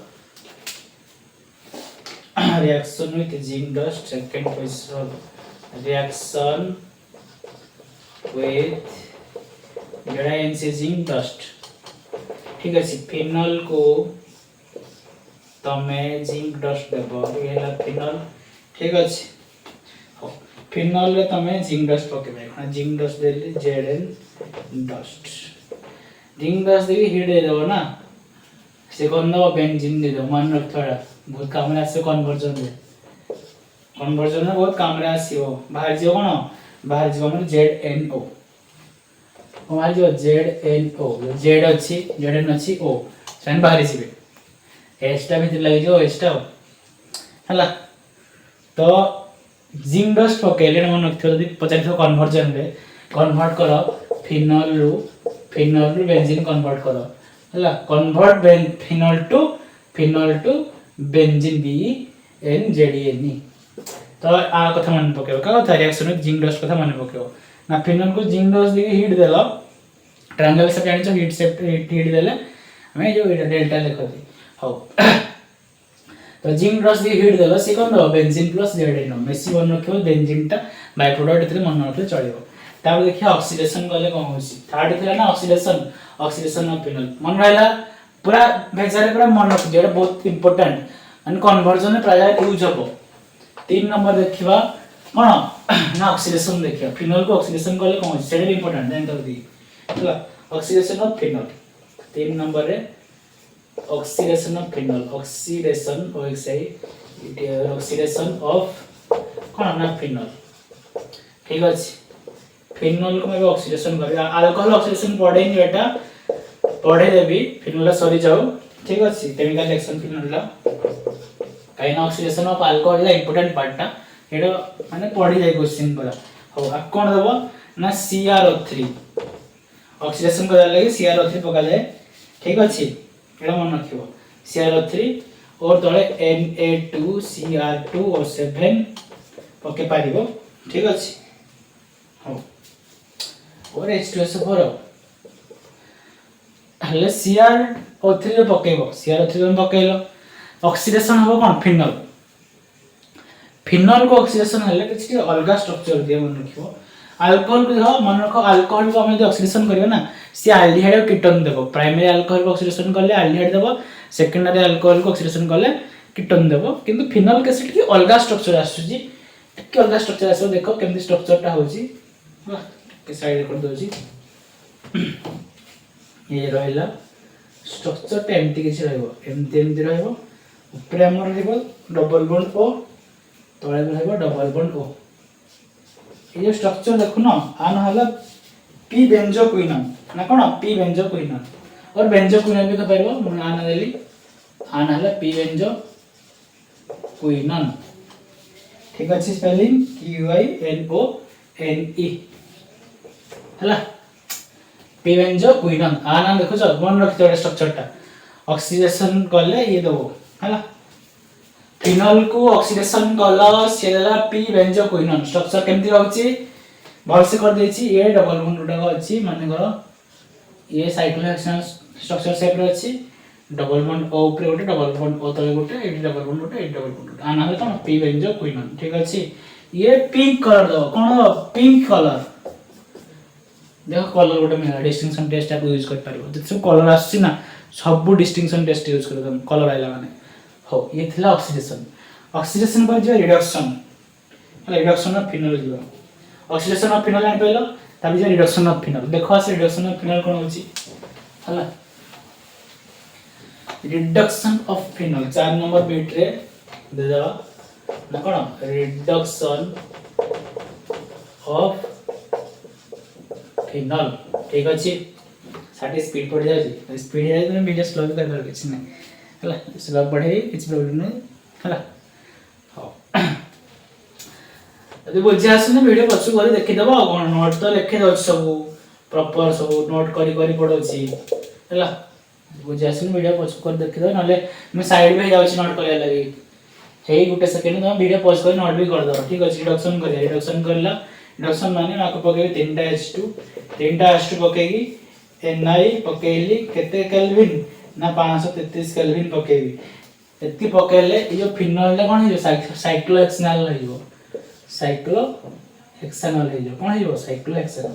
reaction with zinc dust second question reaction with zinc dust ठीक अछि फिनॉल को तमे जिंक डस्ट देबो एला फिनॉल ठीक अछि हो फिनॉल रे तमे जिंक डस्ट पकेबे खना जिंक डस्ट देली Zn डस्ट जिंक डस्ट देबी हीट दे देबो ना से कोन दो बेंजीन दे दो मन रख थोड़ा बहुत काम रे आसे कन्वर्जन में बहुत काम रे आसीओ बाहर जियो कोन बाहर जियो हमर ZnO बाहर जियो ZnO Z अछि Zn अछि O सेन बाहर जिबे H टा भीतर लागि जो H टा हला तो जिंक डस्ट पकेले मन रख थोड़ा 50 कन्वर्जन रे कन्वर्ट करो फिनॉल रु बेंजीन कन्वर्ट करो हला convert phenol to phenol to benzene BNZENE। तो आ कथा मन पकेबो का कथा रिएक्शन विथ जिंक डस्ट कथा मन पकेबो ना फिनोल को जिंक डस्ट दे हीट देलो ट्रायंगल से जानि हीट सेप हीट देले हमें जो डेल्टा लिखती हो तो जिंक डस्ट दे हीट देलो से कोन दो बेंजीन प्लस ZNO मेसी वन रखियो बेंजीन टा बाय प्रोडक्ट इतरे मन रखले चलिबो। तापर देखिए ऑक्सीडेशन गले कोन होसी थर्ड थिला ना ऑक्सीडेशन ऑफ फिनोल मन रहला पूरा भेजारे पूरा मन रख दियो बहुत इंपोर्टेंट एंड कन्वर्जन प्राय यूज हबो। 3 नंबर देखिबा कोन ना ऑक्सीडेशन देखियो फिनोल को ऑक्सीडेशन गले कोन होसी सेटा इंपोर्टेंट देन कर दी हला ऑक्सीडेशन ऑफ फिनोल 3 नंबर रे oxidation of phenol oxidation oxidation of cone ना फिनोल ठीक अछि फिनोल को मैं ऑक्सीडेशन कर अल्कोहल ऑक्सीडेशन पढ़े नहीं बेटा पढ़े देबी फिनोल सरी जाओ ठीक अछि केमिकल रिएक्शन फिनोल ला काइन ऑक्सीडेशन ऑफ अल्कोहल ला इंपोर्टेंट पार्ट टा एडो माने पढ़ी जाय क्वेश्चन पर हो आ कोन देबो ना CrO3 ऑक्सीडेशन कर लागि CrO3 पका जाय ठीक अछि एडो मन रखिबो CrO3 और तळे Na2Cr2 और 7 पके पारिबो ठीक अछि हो और H2SO4 हले CrO3 रे पकेबो CrO3 रे पकेलो ऑक्सीडेशन हो कोन फिनोल फिनोल को ऑक्सीडेशन हले किछि अलगा स्ट्रक्चर दिए मन रखिबो अल्कोहल को हो मन रखो अल्कोहल को हम ऑक्सीडेशन करियो ना से एल्डिहाइड और कीटोन देबो प्राइमरी अल्कोहल को ऑक्सीडेशन करले एल्डिहाइड देबो सेकेंडरी अल्कोहल को ऑक्सीडेशन करले कीटोन देबो किंतु फिनोल के सेट की अलगा स्ट्रक्चर आसुजी के अलगा स्ट्रक्चर आसो देखो केमती स्ट्रक्चर टा होजी के साइड कर दोजी ये रहला स्ट्रक्चर टा एमती किछि रहबो एमती रहबो ऊपर हमर रहबो डबल बॉन्ड O तळे रहबो डबल बॉन्ड O ये स्ट्रक्चर देखो ना आन हला P बेंजोक्विनोन ना कोन P बेंजोक्विनोन और बेंजोक्विनोन भी कहबो मन आन देली आन हला P बेंजोक्विनोन ठीक अछि स्पेलिंग QINONE हला P बेंजोक्विनोन आन देखो छ मन रखितो स्ट्रक्चर टा ऑक्सीडेशन करले ये दबो हला फिनोल को ऑक्सीडेशन कला से देला P बेंजोक्विनोन स्ट्रक्चर केमती रहउची भल से कर देछि ये डबल बॉन्ड उडा अछि माने करो ये साइक्लोहेक्सेन स्ट्रक्चर शेप रे अछि डबल बॉन्ड O ऊपर गोटे डबल बॉन्ड O तले गोटे ए डबल बॉन्ड गोटे ए डबल बॉन्ड आना है कोन P बेंजोक्विनोन ठीक अछि ये पिंक कलर दो कोन पिंक कलर देखो कलर गोटे में डिस्टिंक्शन टेस्ट आप यूज कर पारिबो देखो कलर आछि ना सब डिस्टिंक्शन टेस्ट यूज कर दम कलर आइला माने हो ये थिला ऑक्सीडेशन पर जो रिडक्शन ऑफ फिनोल जो ऑक्सीडेशन ऑफ फिनोल आइ पइलो तब जो रिडक्शन ऑफ फिनोल देखो से रिडक्शन ऑफ फिनोल कोन होची हला reduction of phenol 4 number bit रे दे जावा ना कोन रिडक्शन ऑफ फिनोल ठीक अछि साटी स्पीड पड़ जाय स्पीड जाय तो वीडियो स्लो कर दर किछ नै हला स्लो बढ़े किछ प्रॉब्लम नै हला हो यदि बुझे आसने वीडियो पछु कर देखि देबो कोन नोट तो लिखि दो सब प्रॉपर सब नोट करी करी पड़ोची हला बुझे आसने वीडियो पछु कर देखि दो नले मैं साइड में जाउची नोट करे लागि हेई गुटे सेकंड में वीडियो पॉज कर नोट भी कर दो ठीक अछि रिडक्शन करला रिडक्शन माने आको पके 3टा H2 पकेगी Ni पकेली केते केल्विन ना 533 केल्विन पकेबी एत्ती पकेले ये जो फिनोल ले कोन हे साइक्लोहेक्सेनल हेइबो साइक्लोहेक्सेनल हेइबो कोन हेइबो साइक्लोहेक्सेनल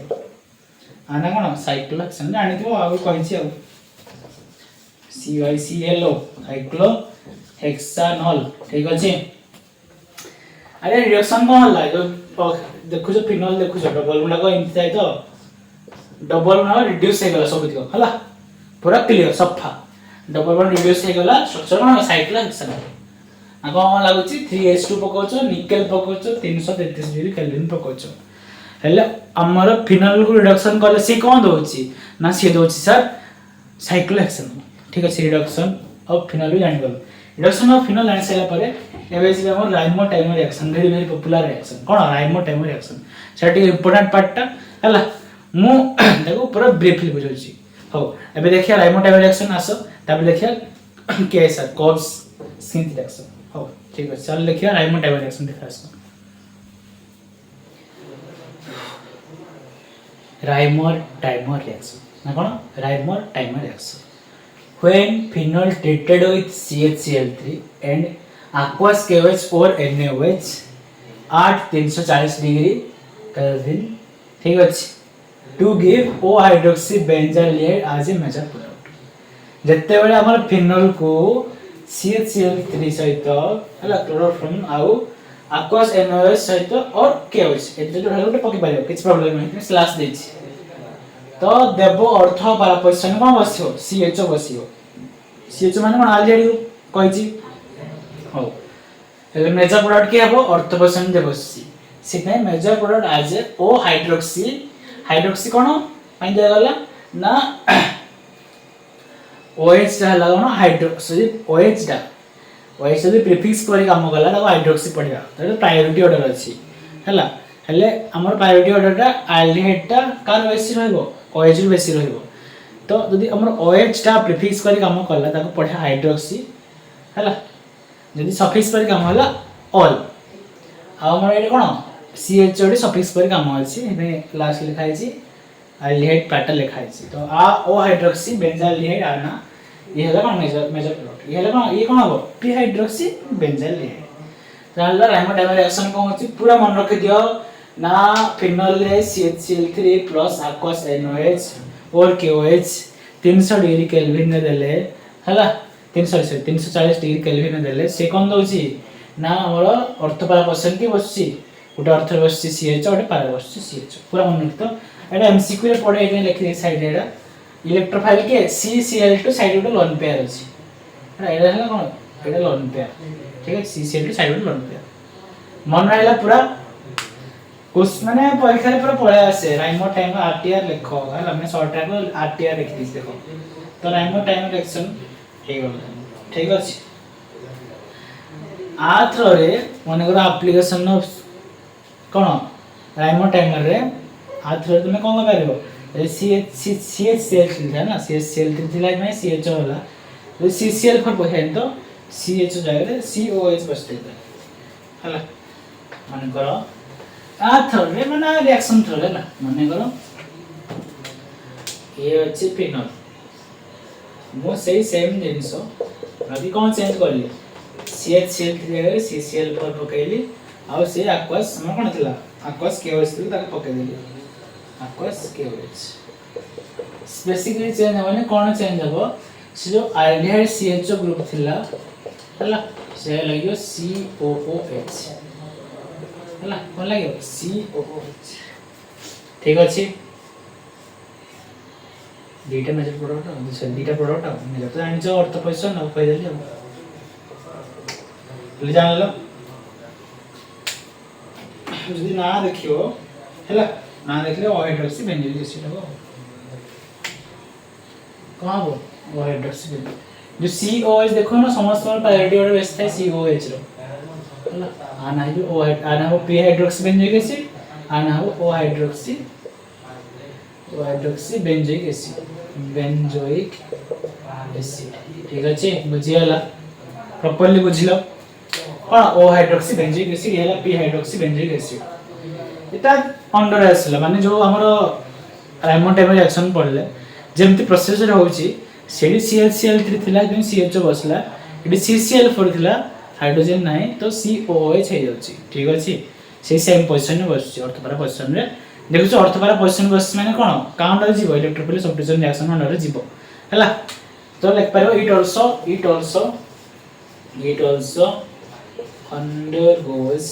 आना कोन साइक्लोहेक्सेनल जानि तो आगु कहिछि आ CYCLO साइक्लोहेक्सेनल ठीक अछि अरे रिएक्शन कोन हला जो देखु जो फिनोल देखु जो डबल बॉन्ड को इनते जाय तो डबल बॉन्ड रिड्यूस हे गला सब दियो हला पूरा क्लियर सफा डबल बॉन्ड रिड्यूस हे गला स्ट्रक्चर कोन साइक्लोहेक्सेनल आ कोन लागुची 3H2 पकोचो निकेल पकोचो 333 डिग्री केल्विन पकोचो हेले हमर फिनोल को रिडक्शन करले से कोन दोची ना से दोची सर साइक्लोहेक्सेनल ठीक अछि रिडक्शन ऑफ फिनोल भी जानि गलो रिडक्शन ऑफ फिनोल जानि सेला परे एबे जे हमर Reimer Tiemann reaction very very popular reaction कोन राइमोटाइमर रिएक्शन सेटी इंपोर्टेंट पार्ट टा हला मु देखो पूरा ब्रीफली बुझौची हो एबे देखिया राइमोटाइमर रिएक्शन आसो तबे देखिया केएसआर कोब्स स्किन रिएक्शन हो ठीक है चल लिखिए राइमो टाइमर रिएक्शन देखा इसको राइमर टाइमर रिएक्शन ना कौन Rymer timer reaction when phenol treated with CHCl3 and aqueous KOH or NaOH at 340 degree kelvin ठीक अछि to give O hydroxy benzaldehyde as a major product जत्ते बेले हमर फिनोल को CHCl3 सहित हला क्लोरोफॉर्म आउ aqueous NaOH सहित और KOH एते जो हलटे पके पारियो किछ प्रॉब्लम नै स्लैश देछि तो देव अर्थ बाला पोजिशन कौन बसियो सीएचओ बसियो सीएचओ माने कौन ऑलरेडी कहिछि हो एले मेजर प्रोडक्ट के हबो अर्थ पोजिशन दे बसि सिने मेजर प्रोडक्ट एज ए ओ हाइड्रोक्सी हाइड्रोक्सी कोन पाइन दे गला ना ओएच दा हला कोन हाइड्रोक्सी ओएच दा ओएच जदी प्रीफिक्स करी काम गला ता हाइड्रोक्सी पडिया तो प्रायोरिटी ऑर्डर अछि हला हेले हमर प्रायोरिटी ऑर्डर टा एल्डिहाइड टा कार बेसी रहबो OH बेसी रहबो तो जदी हमर OH टा प्रीफिक्स करी काम करला ताको पढे हाइड्रोक्सी हला जदी सफिक्स करी काम होला ऑल आ हमर एटे कोन CHO डी सफिक्स करी काम अछि एमे लास्ट लिखाइ छी एल्डिहाइड पैटर्न लिखाइ छी तो आ O हाइड्रोक्सी बेंजाल्डिहाइड आना ये होला कोन मेजर प्रोडक्ट ये होला कोन ये कोन हबो पी हाइड्रोक्सी बेंजाल्डिहाइड ताला राइमो टाइमर रिएक्शन कोन अछि पूरा मन रखि दियो ना फिनोल रे CHCl3 प्लस aqueous NaOH और KOH 300 डिग्री केल्विन ने देले हला 340 डिग्री केल्विन ने देले से कोन दोछि ना हमर ऑर्थोपारा पर्सन की बसछि उटा अर्थ बसछि CH उटा पारा बसछि CH पूरा मन रखतो एटा एमसीक्यू रे पढे एटा लिखि दे साइड एटा इलेक्ट्रोफाइल के CCl2 साइड उटा लोन पेयर अछि एटा हला कोन एटा लोन पेयर ठीक है CCl2 साइड उटा लोन पेयर मन रहला पूरा उस माने परीक्षा रे पूरा पळे आसे राइमो टाइम आरटीआर लिखो हला मैं शॉर्ट ट्रैक आरटीआर लिख दिस देखो तो राइमो टाइम रिएक्शन हे गल ठीक अछि आ थ्रो रे मने करो एप्लीकेशन ऑफ कोन राइमो टाइमर रे आ थ्रो तुमे कोन करिवो CHCl3 है ना CHCl3 थिला में CHO होला तो CCl4 बहेन तो CHO जाय रे COH बसते हला मने करो आ थर्ड माने रिएक्शन थर्ड ना माने करो ये अछि फिनोल मो सेही सेम जिंसो अभी कोन चेंज करली CHCl3 जगह CCl4 पकेली आ से aqueous हम कोन थिला aqueous KOH थिला ताके पके देली aqueous KOH बेसिकली चेंज होने कोन चेंज हबो से जो एल्डिहाइड CHO ग्रुप थिला हला से लगियो COOH हला कोन लागियो COOH ठीक अछि डेटा मेजर प्रोडक्ट दूसरा डेटा प्रोडक्ट मेजर तो जानि जो अर्थ पोजिशन न कहि देली ले जान लो जदी ना देखियो हला ना देखले ओ हाइड्रोक्सी बेंजोइक एसिड हो कहां हो ओ हाइड्रोक्सी जो COH देखो ना समस्त प्रायोरिटी ऑर्डर बेस है COH रो हला आना है ओ आना हो पी हाइड्रोक्सी बेंजोइक एसिड आना हो ओ हाइड्रोक्सी बेंजोइक एसिड ठीक अछि बुझियाला प्रॉपर्ली बुझिलो कोन ओ हाइड्रोक्सी बेंजोइक एसिड हेला पी हाइड्रोक्सी बेंजोइक एसिड एटा अंडर आसला माने जो हमरो राइमो टाइम रिएक्शन पड़ले जेमति प्रोसेस रे होछि सेडी CHCl3 थिला जे CHO बसला एडी CCl4 थिला हाइड्रोजन नाही तो COOH हे जाउछि ठीक अछि से सेम पोजीशन में बसछि ऑर्थोपारा पोजीशन रे देखु ऑर्थोपारा पोजीशन बस माने कोन काउंटर जीवो इलेक्ट्रोफिलिक सब्स्टिट्यूशन रिएक्शन अंडर जीवो हला तो लिख पारो it also undergoes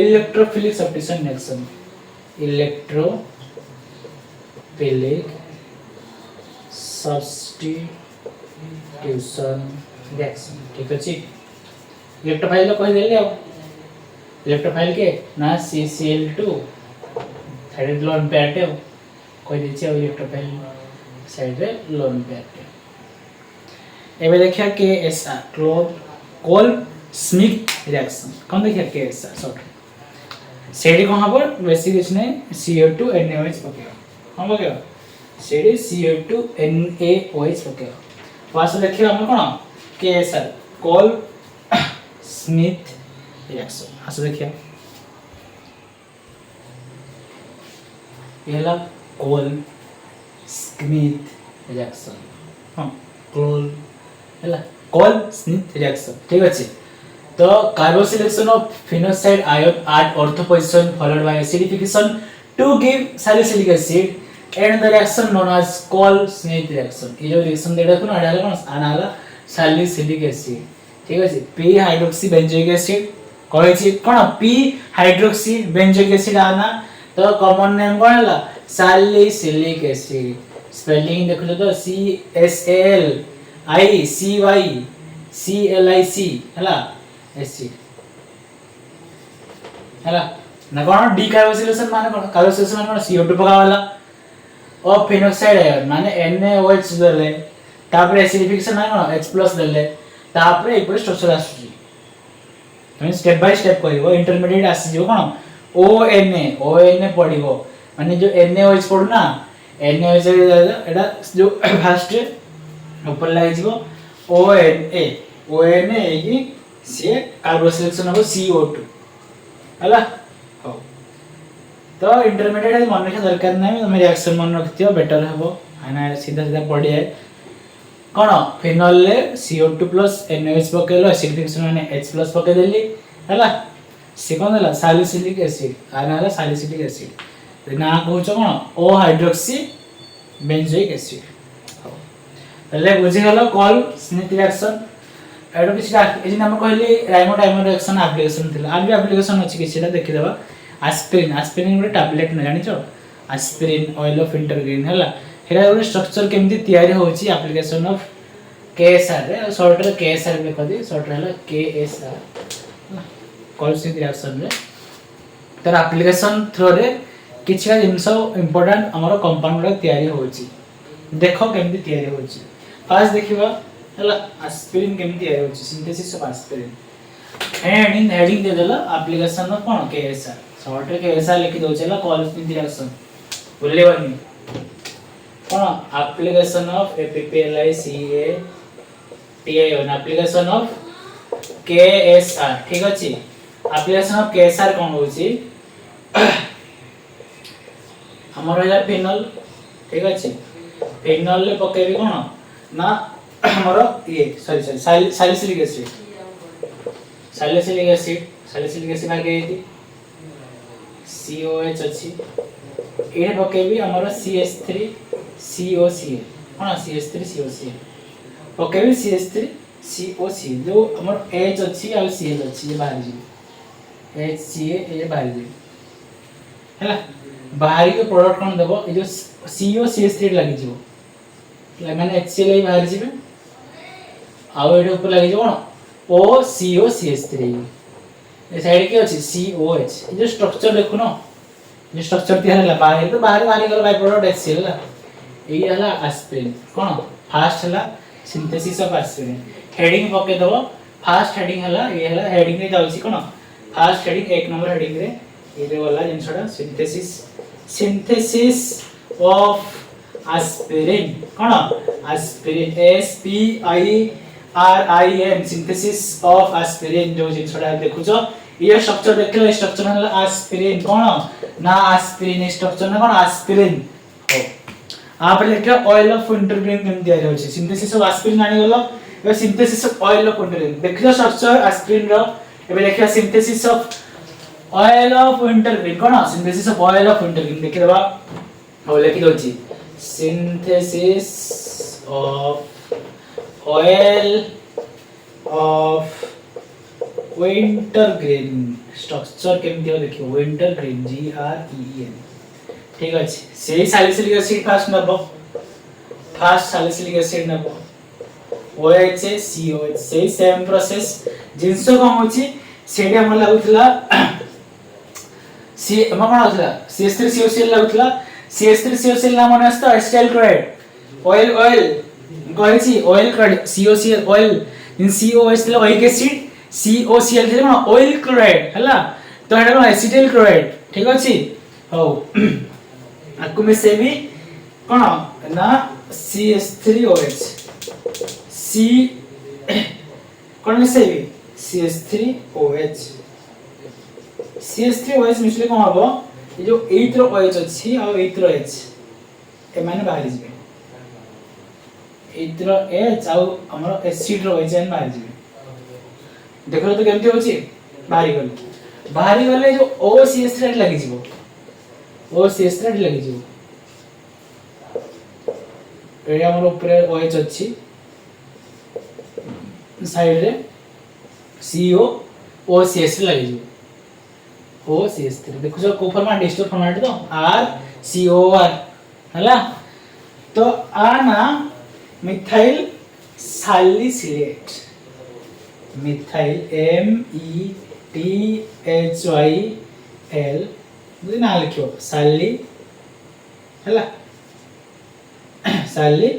electrophilic substitution reaction electrophilic substitution reaction ठीक अछि इलेक्ट्रोफाइल कहि देली अब इलेक्ट्रोफाइल के ना CCl2 साइड लोन पेयर टे कहि दै छी अब इलेक्ट्रोफाइल साइड रे लोन पेयर टे एबे देखिया KSR कोल स्मिथ रिएक्शन कोन देखिया KSR शॉर्ट सेडी कोन हबो बेसिक किछ नै CO2 NaOH पकेयो हम पकेयो सेडी CO2 NaOH पकेयो फास्ट देखिए हम कोन केएसआर कोल स्मिथ रिएक्शन आस देखिए येला कोल स्मिथ रिएक्शन हां कोल हैला कोल स्मिथ रिएक्शन ठीक अछि तो carboxylation of phenolphthalein ion at ortho position followed by acidification to give salicylic acid and the reaction known as Cole-Smith reaction ये जो रिएक्शन देडा कोन आडाला कोन आनाला salicylic acid ठीक अछि p हाइड्रोक्सी बेंजोइक एसिड कहै छी कोन p हाइड्रोक्सी बेंजोइक एसिड आना तो common name कोन हला salicylic acid spelling देखो तो C S A L I C Y C L I C हला एसिड हला ना कोन डीकार्बोक्सिलेशन माने कोन कार्बोक्सिलेशन माने कोन CO2 पकावाला और फेनोक्साइड आयन माने NaOH देले तापर एसिडिफिकेशन माने कोन H+ देले तापर एपर स्ट्रक्चर आसुची तमे स्टेप बाय स्टेप करिवो इंटरमीडिएट आसी जो कोन ONA पडिवो माने जो NaOH पडु ना NaOH एडा जो फर्स्ट ऊपर लागि जिवो ONA की से कार्बोक्सिलेशन हो CO2 हला हो तो इंटरमीडिएट है मन रखा दरकार नहीं तुम रिएक्शन मन रखतियो बेटर हेबो आना सीधा सीधा पड़ी है कोन फिनोल ले CO2 NaOH पकेलो एसिडिफिकेशन माने H+ पके देली हला से कोन देला सैलिसिलिक एसिड आना हला सैलिसिलिक एसिड ना कहउछ कोन O हाइड्रोक्सी बेंजोइक एसिड ले बुझि गेलो कॉल स्मिथ रिएक्शन एडो किछटा एजी नाम कहली राइमो डाइमो रिएक्शन एप्लीकेशन थिला आबी एप्लीकेशन अछि किछटा देखि देबा एस्पिरिन ଗୋଟେ टैबलेट न जानि छो एस्पिरिन ऑयल ऑफ इंटरग्रीन हला हेरा ଗୋଟେ स्ट्रक्चर केमति तयारी होछि एप्लीकेशन ऑफ केएसआर रे शॉर्ट रे केएसआर लिख दे शॉर्ट रे हला केएसआर कॉल स्मिथ रिएक्शन रे तर एप्लीकेशन थ्रू रे किछटा जिंस इंपोर्टेंट हमर कंपाउंड रे तयारी होछि देखो केमति तयारी होछि फर्स्ट देखिबा हला एस्पिरिन केमति तयारी होछि synthesis of aspirin and in heading दे देला एप्लीकेशन ऑफ कोन केएसआर शॉर्ट रे केएसआर लिखि दो चला कॉल स्मिथ रिएक्शन बोलेबनी कोन application of APPLICA TiO application of KSR ठीक अछि एप्लीकेशन ऑफ केएसआर कोन होछि हमर होला फिनोल ठीक अछि फिनोल ले पकेबी कोन ना हमर ये सॉरी सैलिसिलिक एसिड आगे येती COH अछि एहे पकेबी हमर CH3 COCl कोन CH3 COCl पकेबी CH3 COCl जो हमर H अछि आ Cl अछि ये बाहर जी HCl ये बाहर जी हैला बाहर के प्रोडक्ट कोन देबो ए जो COCH3 लागि जिवो माने HCl ए बाहर जिबे आ एडे ऊपर लागि जिवो OCOCH3 ए साइड के अछि COH ए जो स्ट्रक्चर देखु न जे स्ट्रक्चर तयार हला बाहर तो बाहर गल बाय प्रोडक्ट HCl हला ए हला एस्पिरिन कोन फर्स्ट हला सिंथेसिस ऑफ एस्पिरिन हेडिंग पके दबो फर्स्ट हेडिंग हला ए हला हेडिंग रे जाउची कोन फर्स्ट हेडिंग एक नंबर हेडिंग रे ए रे वाला जिनसडा सिंथेसिस ऑफ एस्पिरिन कोन aspirin SPIRIN synthesis of aspirin जो जिनसडा देखुचो ये स्ट्रक्चर देखले स्ट्रक्चर हला एस्पिरिन कोन ना एस्पिरिन स्ट्रक्चर ना कोन एस्पिरिन हो आप लिखो ऑयल ऑफ इंटरग्रीन केम दिया होछि सिंथेसिस ऑफ एस्पिरिन आनी गलो ए synthesis of oil of wintergreen देखियो स्ट्रक्चर एस्पिरिन रो एबे देखियो synthesis of oil of wintergreen कोन synthesis of oil of wintergreen देखि दबा हो लिखि दोछि synthesis of oil of wintergreen structure केम दियो देखियो wintergreen GREEN ठीक अछि सेही सैलिसिलिक एसिड फर्स्ट नबो फर्स्ट सैलिसिलिक एसिड नबो OH COH सेही सेम प्रोसेस जिंसो कोन होछि सेडी हम लागुतला सी हम कोन होतला CH3 COCl लागुतला CH3 COCl नाम मन असतो एसिटाइल क्लोराइड ऑयल कहछि oil chloride COCl oil in COH ला ओइक एसिड COCl थे ना ऑयल क्लोराइड हला तो हेडा कोन एसिटाइल क्लोराइड ठीक अछि हो आकु में से भी कोन ना CH3OH सी कौन मिसेबी CH3OH CH3OH मिसले कौन हबो ये जो 8 रो OH अछि आ 8 रो H ए माने बाहरी जिवे 8 रो H आ हमरो एसिड रो OH एन बाहरी जिवे देखो तो केमती होची बाहरी गले जो OCH3 लागि जिवो OCH3 लागि जिवो एरिया हमरो ऊपर OH अछि साइड रे CO OCH3 लागि जिवो OCH3 देखो जो को फॉर्मेट डिस्टोर फॉर्मेट तो RCOR हला तो आ ना मिथाइल सैलिसिलेट मिथाइल METHYL बुझी ना लिखो सैली हला सैली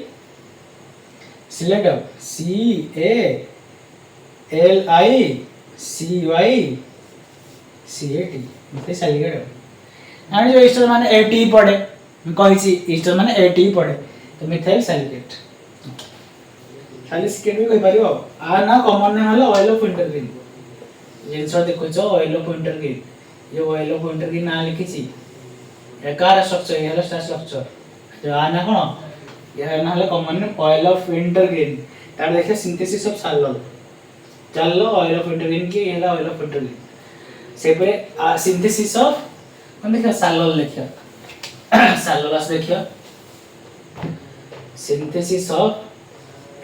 सिलेट CALICYCAT मिथाइल सैलिकेट आनी जो ईस्टर माने AT पड़े मैं कहि छी ईस्टर माने AT पड़े तो मिथाइल सैलिकेट सैलिकेट भी कहि परियो आ ना कॉमन नेम हला ऑयल ऑफ इंटरग्रीन जेंसर देखो जो ऑयल ऑफ इंटरग्रीन ये ऑयल ऑफ इंटरग्रीन ना लिखि छी एकार स्ट्रक्चर ये हला स्ट्रक्चर जो आ ना कोन ये ना हला common name oil of wintergreen तार देखे सिंथेसिस ऑफ साल्वल चलो ऑयल ऑफ इंटरग्रीन की ये हला ऑयल ऑफ इंटरग्रीन से परे सिंथेसिस ऑफ कौन देखा साल्वल लिखिया साल्वल देखिया synthesis of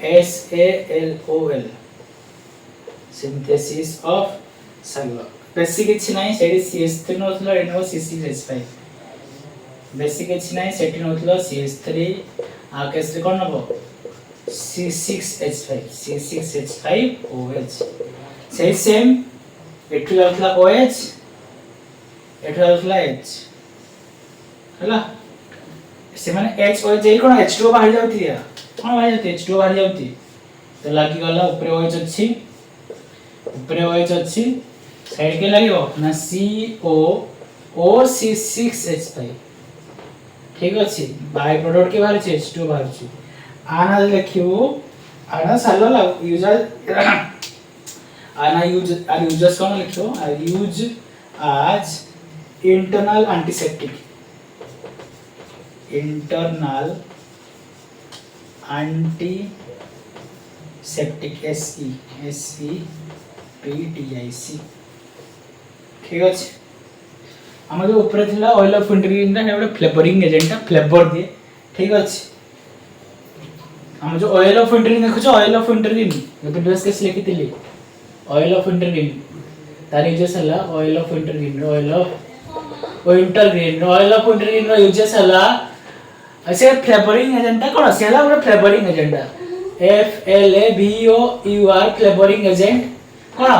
SALOL synthesis of salol basic किछि नाही सेडी CH3 नथलो एनो C6H5 बेसिक किछि नाही सेटी नथलो CH3 आ केसरे कोन नबो C6H5OH से सेम एठु जाउतला OH एठु जाउतला H हला से माने HOH जे कोन H2 बाहर जाउती या कोन बाहर जाउती H2 बाहर जाउती तो लागी गला ऊपर OH अछि ऊपर OH अछि साइड के लागियो ना CO और C6H5 ठीक अछि बाय प्रोडक्ट के बाहर छै H2 बाहर छै आना लिखियो आना सालो ला यूजर आना यूजर्स कोन लिखियो आई यूज आज internal antiseptic internal antiseptic SEPTIC ठीक अछि हम जो ऊपर थिला ऑयल ऑफ इंटरग्रीन ता एबे फ्लेवरिंग एजेंट फ्लेवर दिए ठीक अछि हम जो ऑयल ऑफ इंटरग्रीन देखो जो ऑयल ऑफ इंटरग्रीन ये प्रीवियस केस लिखितली ऑयल ऑफ इंटरग्रीन तार यूजेस हला oil of wintergreen oil of wintergreen रो यूजेस हला ऐसे फ्लेवरिंग एजेंट कोन से हला ଗୋଟେ flavouring agent FLAVOUR flavouring agent कोन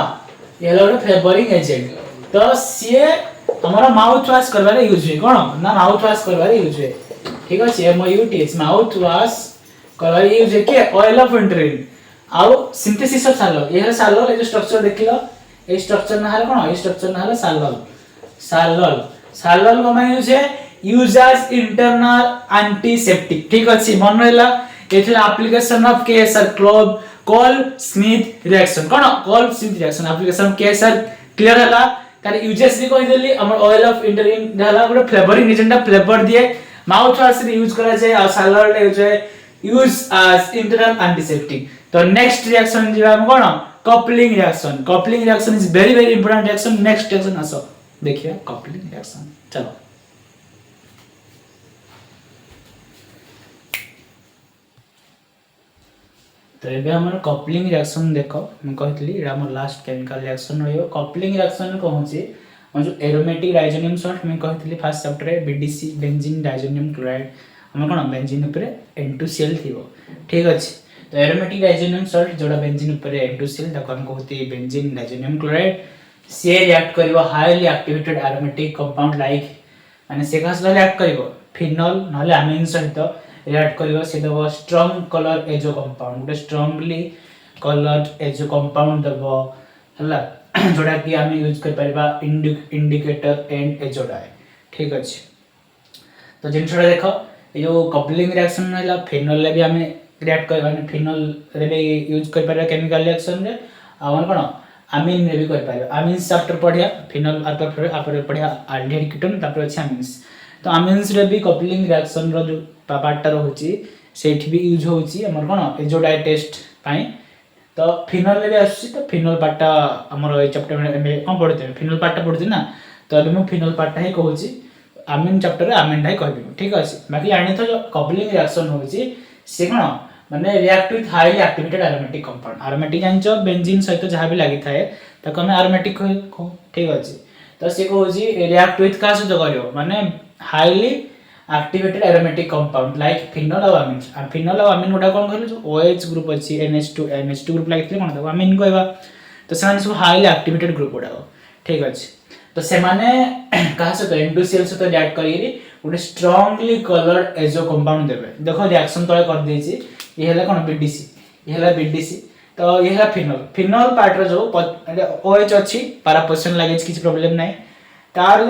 ये हला ଗୋଟେ फ्लेवरिंग एजेंट तो से हमारा माउथ वॉश करबारे यूज है कोन ना माउथ वॉश करबारे यूज है ठीक अछि MOUTH माउथ वॉश करबारे यूज है के ऑयल ऑफ इंटरग्रीन आउ सिंथेसिस ऑफ साल्वल ये साल्वल जो स्ट्रक्चर देखिलो ए स्ट्रक्चर ना हला कोन ए स्ट्रक्चर ना हला साल्वल को मैं यूज एज इंटरनल एंटीसेप्टिक ठीक अछि मन रहला एथिला application of KSR Kolbe Schmitt reaction कोन Kolbe Schmitt reaction application of KSR clear हला तार यूजेस भी कहि देली हमर ऑयल ऑफ इंटरग्रीन हला गुड फ्लेवरिंग एजेंट फ्लेवर दिए माउथ वॉश रे यूज करा जाय आ साल्वल रे यूज एज इंटरनल एंटीसेप्टिक तो नेक्स्ट रिएक्शन जे हम कोन coupling reaction is very important reaction next reaction आसो देखिए कपलिंग रिएक्शन चलो तो एबे हमर कपलिंग रिएक्शन देखो मैं कहतली एरा हमर लास्ट केमिकल रिएक्शन रहियो कपलिंग रिएक्शन कहूची हम जो एरोमेटिक डाइजोनियम सॉल्ट मैं कहतली फर्स्ट चैप्टर रे BDC बेंजीन डाइजोनियम क्लोराइड हम कोन बेंजीन ऊपर N2Cl थिबो ठीक अछि तो एरोमेटिक डाइजोनियम सॉल्ट जोड़ा बेंजीन ऊपर N2Cl तक हम कहती बेंजीन डाइजोनियम क्लोराइड से रिएक्ट करिवो highly activated aromatic compound like माने से खास रिएक्ट करिवो फिनोल नले अमीन सहित रिएक्ट करिवो से दबो स्ट्रांग कलर एजो कंपाउंड गुटे स्ट्रांगली कलर्ड एजो कंपाउंड दबो हला जोड़ा कि हम यूज कर परबा इंडिकेटर एंड एजोडाई ठीक अछि तो जिनछड़ा देखो ये जो कपलिंग रिएक्शन हला फिनोल ले भी हमें रिएक्ट कर माने फिनोल रे भी यूज कर पारे केमिकल रिएक्शन रे आ कोन अमीन रे भी कर पारे अमीन्स चैप्टर पढ़िया फिनोल आपर पढ़िया एल्डिहाइड कीटोन तापर अछि अमीन्स तो अमीन्स रे भी कपलिंग रिएक्शन रो जो पार्ट टा रहउची सेठी भी यूज होउची हमर कोन एजोडाई टेस्ट पाई तो फिनोल रे भी आसी तो फिनोल पार्ट टा हमर ए चैप्टर में कोन पढ़ते फिनोल पार्ट टा पढ़ते ना तो अबे मैं फिनोल पार्ट टा ही कहउची अमीन चैप्टर रे अमीन ढाई कहबी ठीक अछि बाकी जानि तो जो कपलिंग रिएक्शन होउची से कोन माने react with highly activated aromatic compound aromatic जानचो बेंजीन सहित जहां भी लागि थाए ताको हम एरोमेटिक को ठीक अछि तो से कहउची रिएक्ट विथ का से करियो माने highly activated aromatic compound like phenol और अमीन फिनोल और अमीन गोटा कोन कहले जो OH ग्रुप अछि NH2 ग्रुप लागितले कोन तो अमीन कहबा तो सेमान सब हाईली एक्टिवेटेड ग्रुप गोटा ठीक अछि तो से माने कहा से तो N2Cl से तो रिएक्ट करियरी गोटे स्ट्रांगली कलर्ड एजो कंपाउंड देबे देखो रिएक्शन तळे कर देछि ये हला कोन BDC ये हला BDC तो ये हला फिनोल फिनोल पार्ट रो जो OH अछि पारा पोजीशन लागे किछ प्रॉब्लम नै तार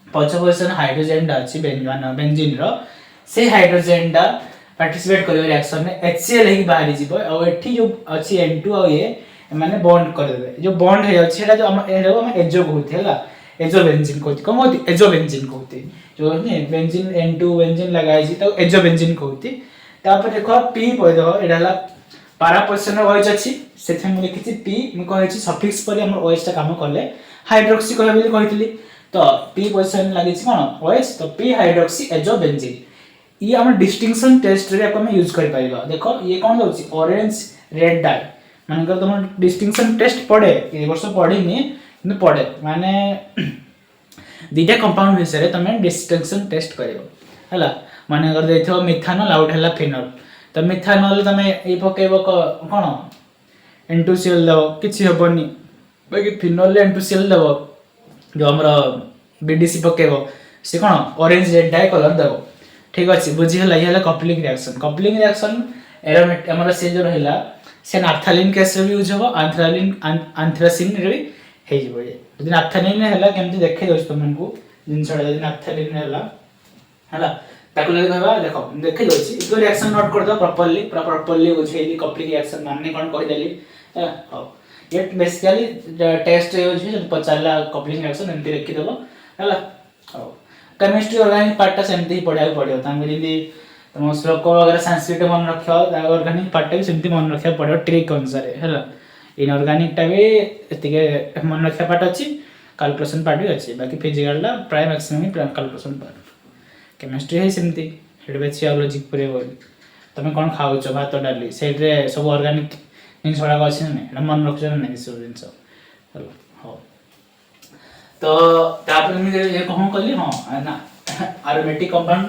पछ पोजीशन हाइड्रोजन डा अछि बेंजीन रो से हाइड्रोजन डा पार्टिसिपेट करियो रिएक्शन में HCl ही बाहरी जीवो और एठी जो अछि N2 और ये माने बॉन्ड कर देबे जो बॉन्ड है अछि एटा जो हम एजो कहउथे हला एजो बेंजीन कहउथे कोन कहउथे एजो बेंजीन कहउथे जो ने बेंजीन N2 बेंजीन लगाइ छी तो एजो बेंजीन कहउथे तापर देखो P पय देखो एटा हला पारा पोजीशन रो OH अछि सेथे हम लिखि छी P म कहै छी सफिक्स पर हमर OH ता काम करले हाइड्रोक्सी कहबे बोली कहितली तो P पोजीशन लागि छी कोन OH तो P हाइड्रोक्सी एजो बेंजीन ये हम डिस्टिंक्शन टेस्ट रे हम यूज कर पाइबा देखो ये कोन होछि ऑरेंज रेड डाई माने कर तुम डिस्टिंक्शन टेस्ट पढ़े ए वर्ष पढ़िनी किंतु पढ़े माने दीटा कंपाउंड विषय रे तमे डिस्टिंक्शन टेस्ट करियो हला माने अगर देखो मिथानॉल आउट हला फिनोल तो मिथानॉल तमे ए पकेबो कोन N2Cl दो किछि हबनी बाकी फिनोल ले N2Cl दबो जो हमरा BDC पकेबो से कोन ऑरेंज रेड डाई कलर दबो ठीक अछि बुझी हला ये हला कपलिंग रिएक्शन एरोमेट हमरा से जो रहला से नाफ्थालीन केस रे यूज हो एंथ्रासिन रे हे जबो ये यदि नाफ्थालीन हला केमति देखे दोस्त तुमको जिनसडा यदि नाफ्थालीन हला ताको ले कहबा देखो देखे दोछि इको रिएक्शन नोट कर दो प्रॉपर्ली बुझेली कपलिंग रिएक्शन माने कोन कहि देली हो ये बेसिकली टेस्ट यूज है जब पचाला कपलिंग रिएक्शन एमति लिखि देबो हला हो केमिस्ट्री ऑर्गेनिक पार्ट सेमति ही पढ़ाई पड़ियो तांगे यदि तुम श्लोक वगैरह संस्कृत मन रखियो ऑर्गेनिक पार्ट भी सेमति मन रखिया पड़ियो ट्रिक अनुसार हला इन ऑर्गेनिक टा भी एतिके मन रखिया पार्ट अछि कैलकुलेशन पार्ट भी अछि बाकी फिजिकल ला प्राय मैक्सिमम ही कैलकुलेशन पार्ट केमिस्ट्री है सेमति हेडबेच बायोलॉजी परे बोल तमे कोन खाउ छ भात डाली सेट रे सब ऑर्गेनिक इन छोड़ा अछि ने मन रखछ ने सब जिंस हला हो तो तापर में ये कहूं कली हां ना एरोमेटिक कंपाउंड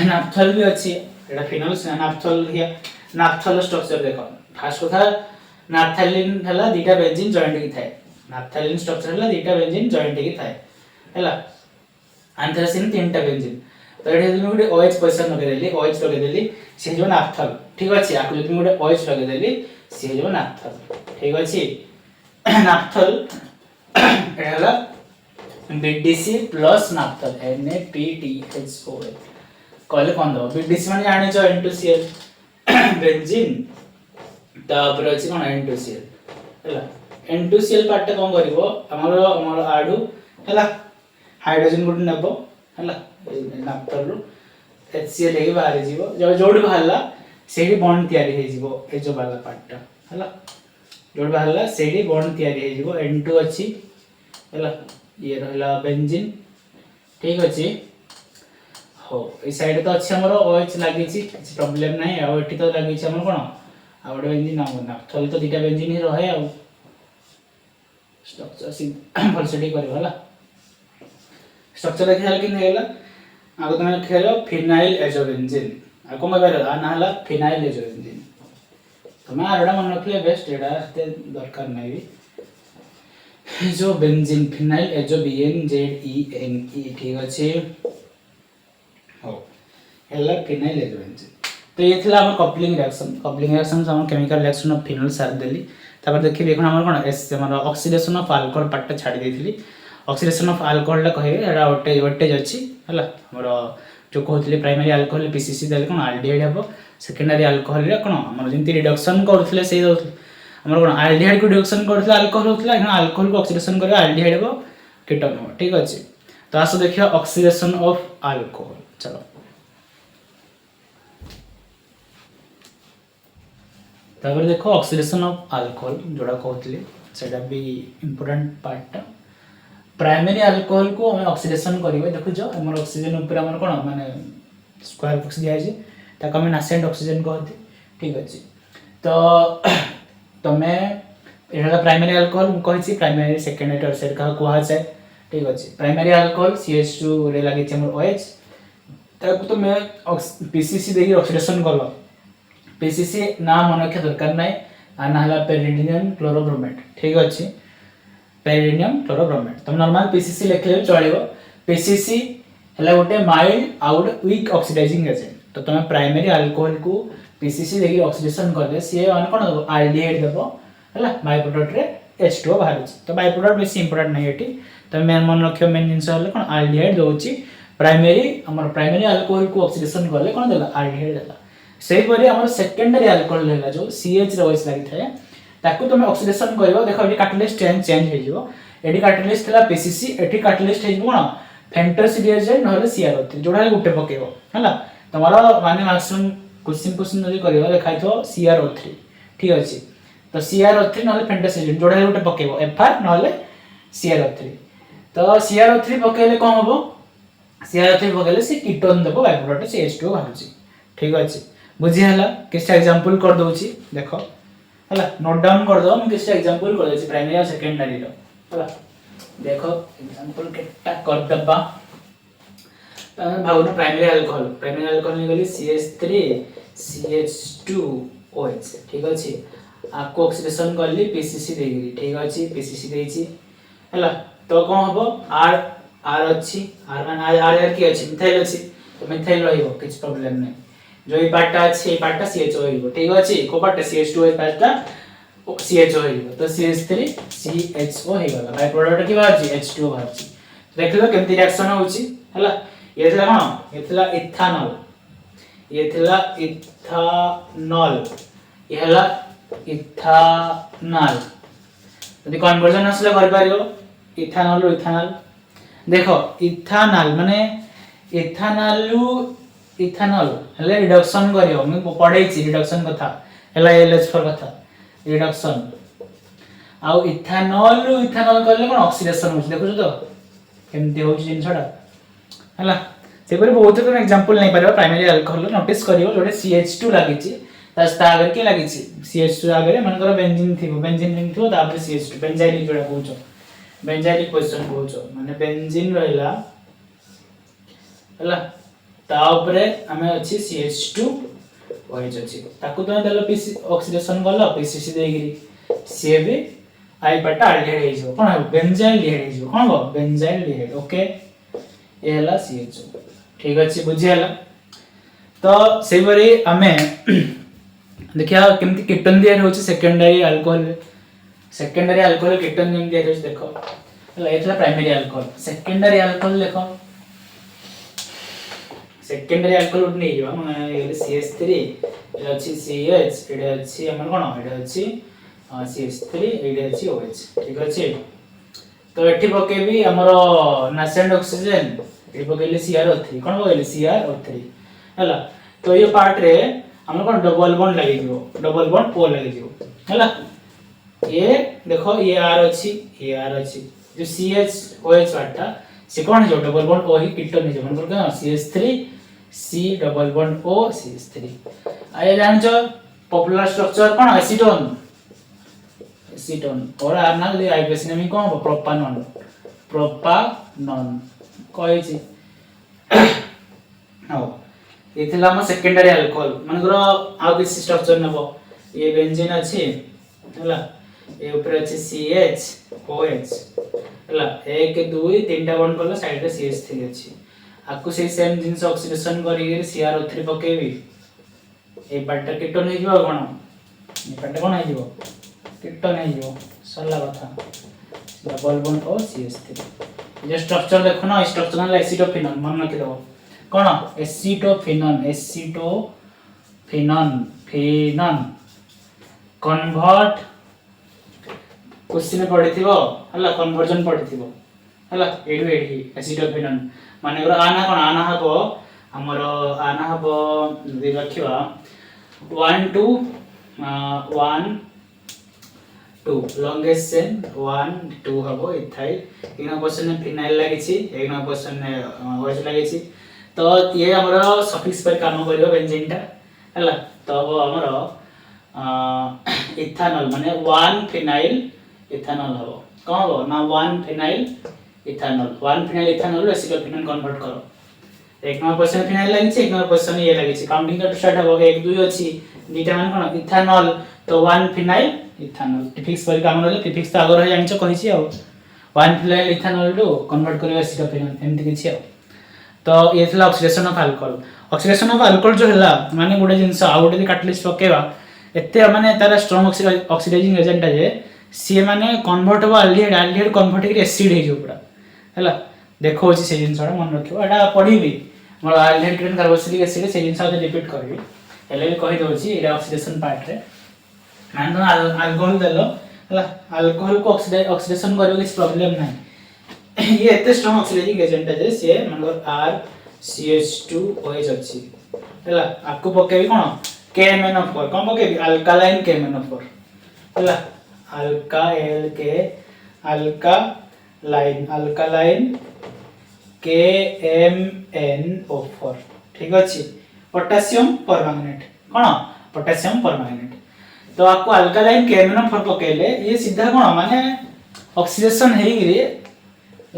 नाफ्थल भी अछि एटा फिनोल से नाफ्थल हिया नाफ्थल स्ट्रक्चर देखो फास्ट कथा नाफ्थालीन हला दीटा बेंजीन जॉइंट की थाए नाफ्थालीन स्ट्रक्चर हला दीटा बेंजीन जॉइंट की थाए हला एंथ्रासिन तीनटा बेंजीन तो एटा तुम गुटे OH पोजीशन लगे देली OH लगे देली से जो नाफ्थल ठीक अछि आकु तुम गुटे OH लगे देली से जो नाफ्थल ठीक अछि नाफ्थल एला BDC प्लस नाफ्थल NaPTHOL कहले कोन दो BDC माने जानि छ N2Cl बेंजीन तापर अछि कोन N2Cl हला N2Cl पार्ट कोन करिवो हमर आडू हला हाइड्रोजन गुड नेबो हला नाफ्थल रो HCl हे बाहर जीवो जो जोड बाहरला सेही बॉन्ड तयारी हे जीवो ए जो वाला पार्ट हला जोड बाहरला सेही बॉन्ड तयारी हे जीवो N2 अछि हला ये रहला बेंजीन ठीक अछि हो ए साइड तो अछि हमरो OH लागि छी किछ प्रॉब्लम नै आ एठी तो लागि छी हमर कोन आ बड बेंजीन ना थल तो दीटा बेंजीन ही रहे आ स्ट्रक्चर सी फलसिटी करबो हला स्ट्रक्चर देखि हल कि नेला आगो तमे खेलो फिनाइल एजोबेंजीन आ कोन बेरा ना हला फिनाइल एजोबेंजीन तमे आरडा मन रखले बेस्ट एडा ते दरकार नै जो बेंजीन फिनाइल एजोबेंजीन ठीक अछि हो हला फिनाइल एजोबेंजीन तो ये थिला हमर कपलिंग रिएक्शन हम केमिकल रिएक्शन ऑफ फिनोल सार देली तापर देखि देखन हमर कोन एस हमर ऑक्सीडेशन ऑफ अल्कोहल पार्ट छाडी देथिली ऑक्सीडेशन ऑफ अल्कोहल ला कहे एडा वोल्टेज अछि हला हमर जो कहते प्राइमरी अल्कोहल पीसीसी देले कोन आल्डिहाइड हेबो सेकेंडरी अल्कोहल रे कोन हमर जेंति रिडक्शन करथले से हमर कोन आल्डिहाइड को रिडक्शन करथले अल्कोहल होतला एखन अल्कोहल को ऑक्सीडेशन करे आल्डिहाइड हेबो कीटोन हेबो ठीक अछि। तो आसो देखियो ऑक्सीडेशन ऑफ अल्कोहल चलो तापर देखो ऑक्सीडेशन ऑफ अल्कोहल जोड़ा कहतले सेटा भी इंपोर्टेंट पार्ट प्राइमरी अल्कोहल को हम ऑक्सीडेशन करिवे देखो जो हमर ऑक्सीजन ऊपर हमर कोन माने स्क्वायर बॉक्स दिया छै ताको हम नासेंट ऑक्सीजन कहते ठीक अछि। तो तमे एटा प्राइमरी अल्कोहल कहै छी प्राइमरी सेकेंडरी टर्शियरी का कुहा छै ठीक अछि। प्राइमरी अल्कोहल CH2 रे लागि छै हमर OH ताको तमे PCC देही ऑक्सीडेशन करलो PCC ना मन रखे दरकार नै आ ना हला पेरिडियम क्लोरोब्रोमेट ठीक अछि। पेरिडियम क्लोरोब्रोमेट तुम नॉर्मल PCC लिखले चलिबो PCC हला गोटे माइल्ड आउट वीक ऑक्सीडाइजिंग एजेंट। तो तुम प्राइमरी अल्कोहल को PCC देही ऑक्सीडेशन कर दे सी अन कोन आल्डिहाइड देबो हला बाय प्रोडक्ट रे H2O बाहर छै। तो बाय प्रोडक्ट बेसी इंपोर्टेंट नै एटी तुम मन रखियो मेन जिंस हले कोन आल्डिहाइड दोछि प्राइमरी हमर प्राइमरी अल्कोहल को ऑक्सीडेशन करले कोन देला आल्डिहाइड देला। सेही परि हमर सेकेंडरी अल्कोहल लेला जो CH रे OH लागि थाए ताकू तुम ऑक्सीडेशन करबो देखो एटी कैटलिस्ट चेंज हे जिवो एटी कैटलिस्ट थला PCC एटी कैटलिस्ट हे जिवो कोन फेंटर्स रिएजेंट नहले CR3 जोडा गुटे पकेबो हला तमारो माने मैक्सिमम क्वेश्चन जदी करबो देखाइ तो CR3 ठीक अछि। तो CR3 नहले फेंटर्स रिएजेंट जोडा गुटे पकेबो FR नहले CR3 तो CR3 पकेले कोन हबो CR3 पकेले से कीटोन देबो बाय प्रोडक्ट CH2 बाहरची ठीक अछि। बुझी हला किछटा एग्जांपल कर दोछि देखो हला नोट डाउन कर दो हम किछटा एग्जांपल कर देछि प्राइमरी और सेकेंडरी रो हला देखो एग्जांपल केटा कर दबा भागनो प्राइमरी अल्कोहल ने गली CH3 CH2OH ठीक अछि। आपको ऑक्सीडेशन करली PCC देगी ठीक अछि PCC देछि हला तो कोन हबो R अछि R की अछि मिथाइल अछि तो मिथाइल रहिबो किछ प्रॉब्लम नै जो ई पार्ट अछि ई पार्ट CHO होइबो ठीक अछि को पार्ट CH2 ए पार्ट CHO होइबो तो CH3 CHO हे गला बाय प्रोडक्ट की बाहर छी H2O बाहर छी देखलो केमती रिएक्शन होउची हला ये थला कोन ये थला इथानॉल ये हला इथानॉल यदि कन्वर्जन असले कर पारियो इथानॉल रो इथानॉल देखो इथानॉल माने इथानॉल हले रिडक्शन करियो मैं पढै छी रिडक्शन कथा हला LH4 कथा रिडक्शन आ इथानॉल रो इथानॉल करले कोन ऑक्सीडेशन होछ देखो तो केमती होछ जिनसडा हला से पर बहुत तो एग्जांपल नै परबा प्राइमरी अल्कोहल नोटिस करियो जोडे CH2 लागि छी ता आगे के लागि छी CH2 आगे मन कर बेंजीन थिबो बेंजीन रिंग थिबो तापर CH2 बेंजाइलिक जोडा कहउछो बेंजाइलिक पोजीशन कहउछो माने बेंजीन रहला हला ता ऊपरे हमें अछि CH2 OH अछि ताकू तो देलो PC ऑक्सीडेशन गलो PCC देगिरी से भी आई पटा आल्डिहाइड हे जो कोन बेंजाइल डिहाइड हे जो कोन बो बेंजाइल डिहाइड ओके ए हला CHO ठीक अछि बुझी हला। तो सेही परी हमें देखिया केमती कीटोन दिया रहउछि सेकेंडरी अल्कोहल कीटोन निम दिया रहउछि देखो हला एथला प्राइमरी अल्कोहल सेकेंडरी अल्कोहल देखो सेकेंडरी अल्कोहल उठ नै जो माने CH3 एटा अछि CH एटा अछि हमर कोन एटा अछि CH3 एटा अछि OH ठीक अछि। तो एठी पकेबी हमर नासेंट ऑक्सीजन एठी पकेले CrO3 कोन पकेले CrO3 हला तो ये पार्ट रे हमर कोन डबल बॉन्ड लागि दियो डबल बॉन्ड O लागि दियो हला ये देखो ये R अछि जो CH वाटा से कोन जो डबल बॉन्ड O ही कीटोन है जो मन कर CH3 C double bond O CH3 आए जान जो पॉपुलर स्ट्रक्चर कोन एसीटोन और आरना ले आईपीएस नेमी कोन प्रोपानॉन कहै छी हां एथला हम सेकेंडरी अल्कोहल मन करो आ किस स्ट्रक्चर नबो ये बेंजीन अछि हला ए ऊपर अछि CH OH हला 1 2 3टा बॉन्ड करला साइड रे CH3 अछि आकु से सेम जिंस ऑक्सीडेशन करी CrO3 पकेबी ए पार्ट कीटोन हे जिवो कोन ए पार्ट कोन हे जिवो कीटोन हे जिवो सरला कथा डबल बॉन्ड O CH3 ये स्ट्रक्चर देखो ना स्ट्रक्चरल एसिडोफिनॉल मन रखि दो कौन एसिटोफिनन फिनन कन्वर्ट क्वेश्चन पढ़िथिबो हला कन्वर्जन पढ़िथिबो हला एडी एसिटोफिनन माने आना कोन आना हबो हमर आना हबो दे रखिबा 1 to 1 2 लॉन्गेस्ट चेन 1 2 हबो इथाइल एक नंबर क्वेश्चन में फिनाइल लागिछि एक नंबर क्वेश्चन में ओएच लागिछि तो ये हमर सफिक्स पर काम करियो बेंजीन टा हला तो हमर इथानॉल माने 1 फिनाइल इथानॉल हबो कोन हबो ना 1 फिनाइल इथानॉल एसिटोफिनन कन्वर्ट करो एक नंबर क्वेश्चन फिनाइल लागिछि एक नंबर क्वेश्चन ये लागिछि काउंटिंग का स्टार्ट हबो 1 2 अछि दीटा मान कोन इथानॉल तो 1 फिनाइल इथानॉल प्रीफिक्स पर काम रहले प्रीफिक्स तो आगर जानिछ कहिछि आ 1 फिनाइल इथानॉल टू कन्वर्ट करियो एसिटोफिनन एमति किछि आ तो ये थला ऑक्सीडेशन ऑफ अल्कोहल जो हला माने गुडे जिंस आ गुडे कैटलिस्ट पकेबा एते माने तारा स्ट्रांग ऑक्सीडाइजिंग एजेंट जे सी माने कन्वर्ट हो एल्डिहाइड कन्वर्ट के एसिड हे जो पूरा हला देखो से जिंसडा मन रखियो एडा पढिबी मोर एल्डिहाइड कार्बोक्सिलिक एसिड से जिंस आते रिपीट करबी एले भी कहि दोछि एडा ऑक्सीडेशन पार्ट रे मान तो अल्कोहल देलो हला अल्कोहल को ऑक्सीडेशन करियो किछ प्रॉब्लम नाही ये एते स्ट्रांग ऑक्सीडाइजिंग एजेंट जे से मनकर R CH2OH अछि हला आपको पकेबी कोन KMnO4 कोन पकेबी अल्कालाइन KMnO4 हला अल्कालाइन KMnO4 ठीक अछि पोटेशियम परमैंगनेट कोन पोटेशियम परमैंगनेट तो आपको अल्कालाइन KMnO4 पकेले ये सीधा कोन माने ऑक्सीडेशन हेई गिरे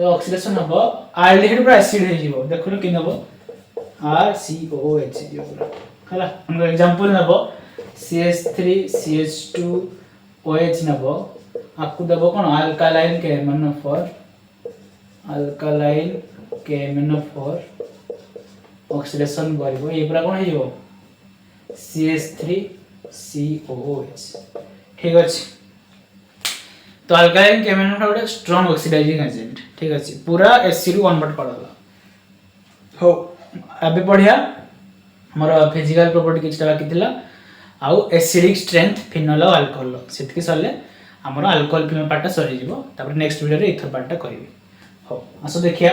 ऑक्सीडेशन हबो एल्डिहाइड पर एसिड हे जीवो देखलो कि नबो RCOOH जीवो पूरा हला हमको एग्जांपल नबो CH3 CH2OH नबो आपको दबो कोन अल्कालाइन KMnO4 ऑक्सीडेशन करबो ये पूरा कोन हे जीवो CH3COOH ठीक अछि तो अल्कालाइन KMnO4 ଗୋଟେ स्ट्रांग ऑक्सीडाइजिंग एजेंट ठीक अछि पूरा एसिड कन्वर्ट करला हो अबे पढिया हमर फिजिकल प्रॉपर्टी किछटा बाकी थिला आउ एसिडिक स्ट्रेंथ फिनोल और अल्कोहल सेतकी सरले हमर अल्कोहल फिनोल पार्ट सरी जीवो तापर नेक्स्ट वीडियो रे इथर पार्ट करबी हो आसो देखिया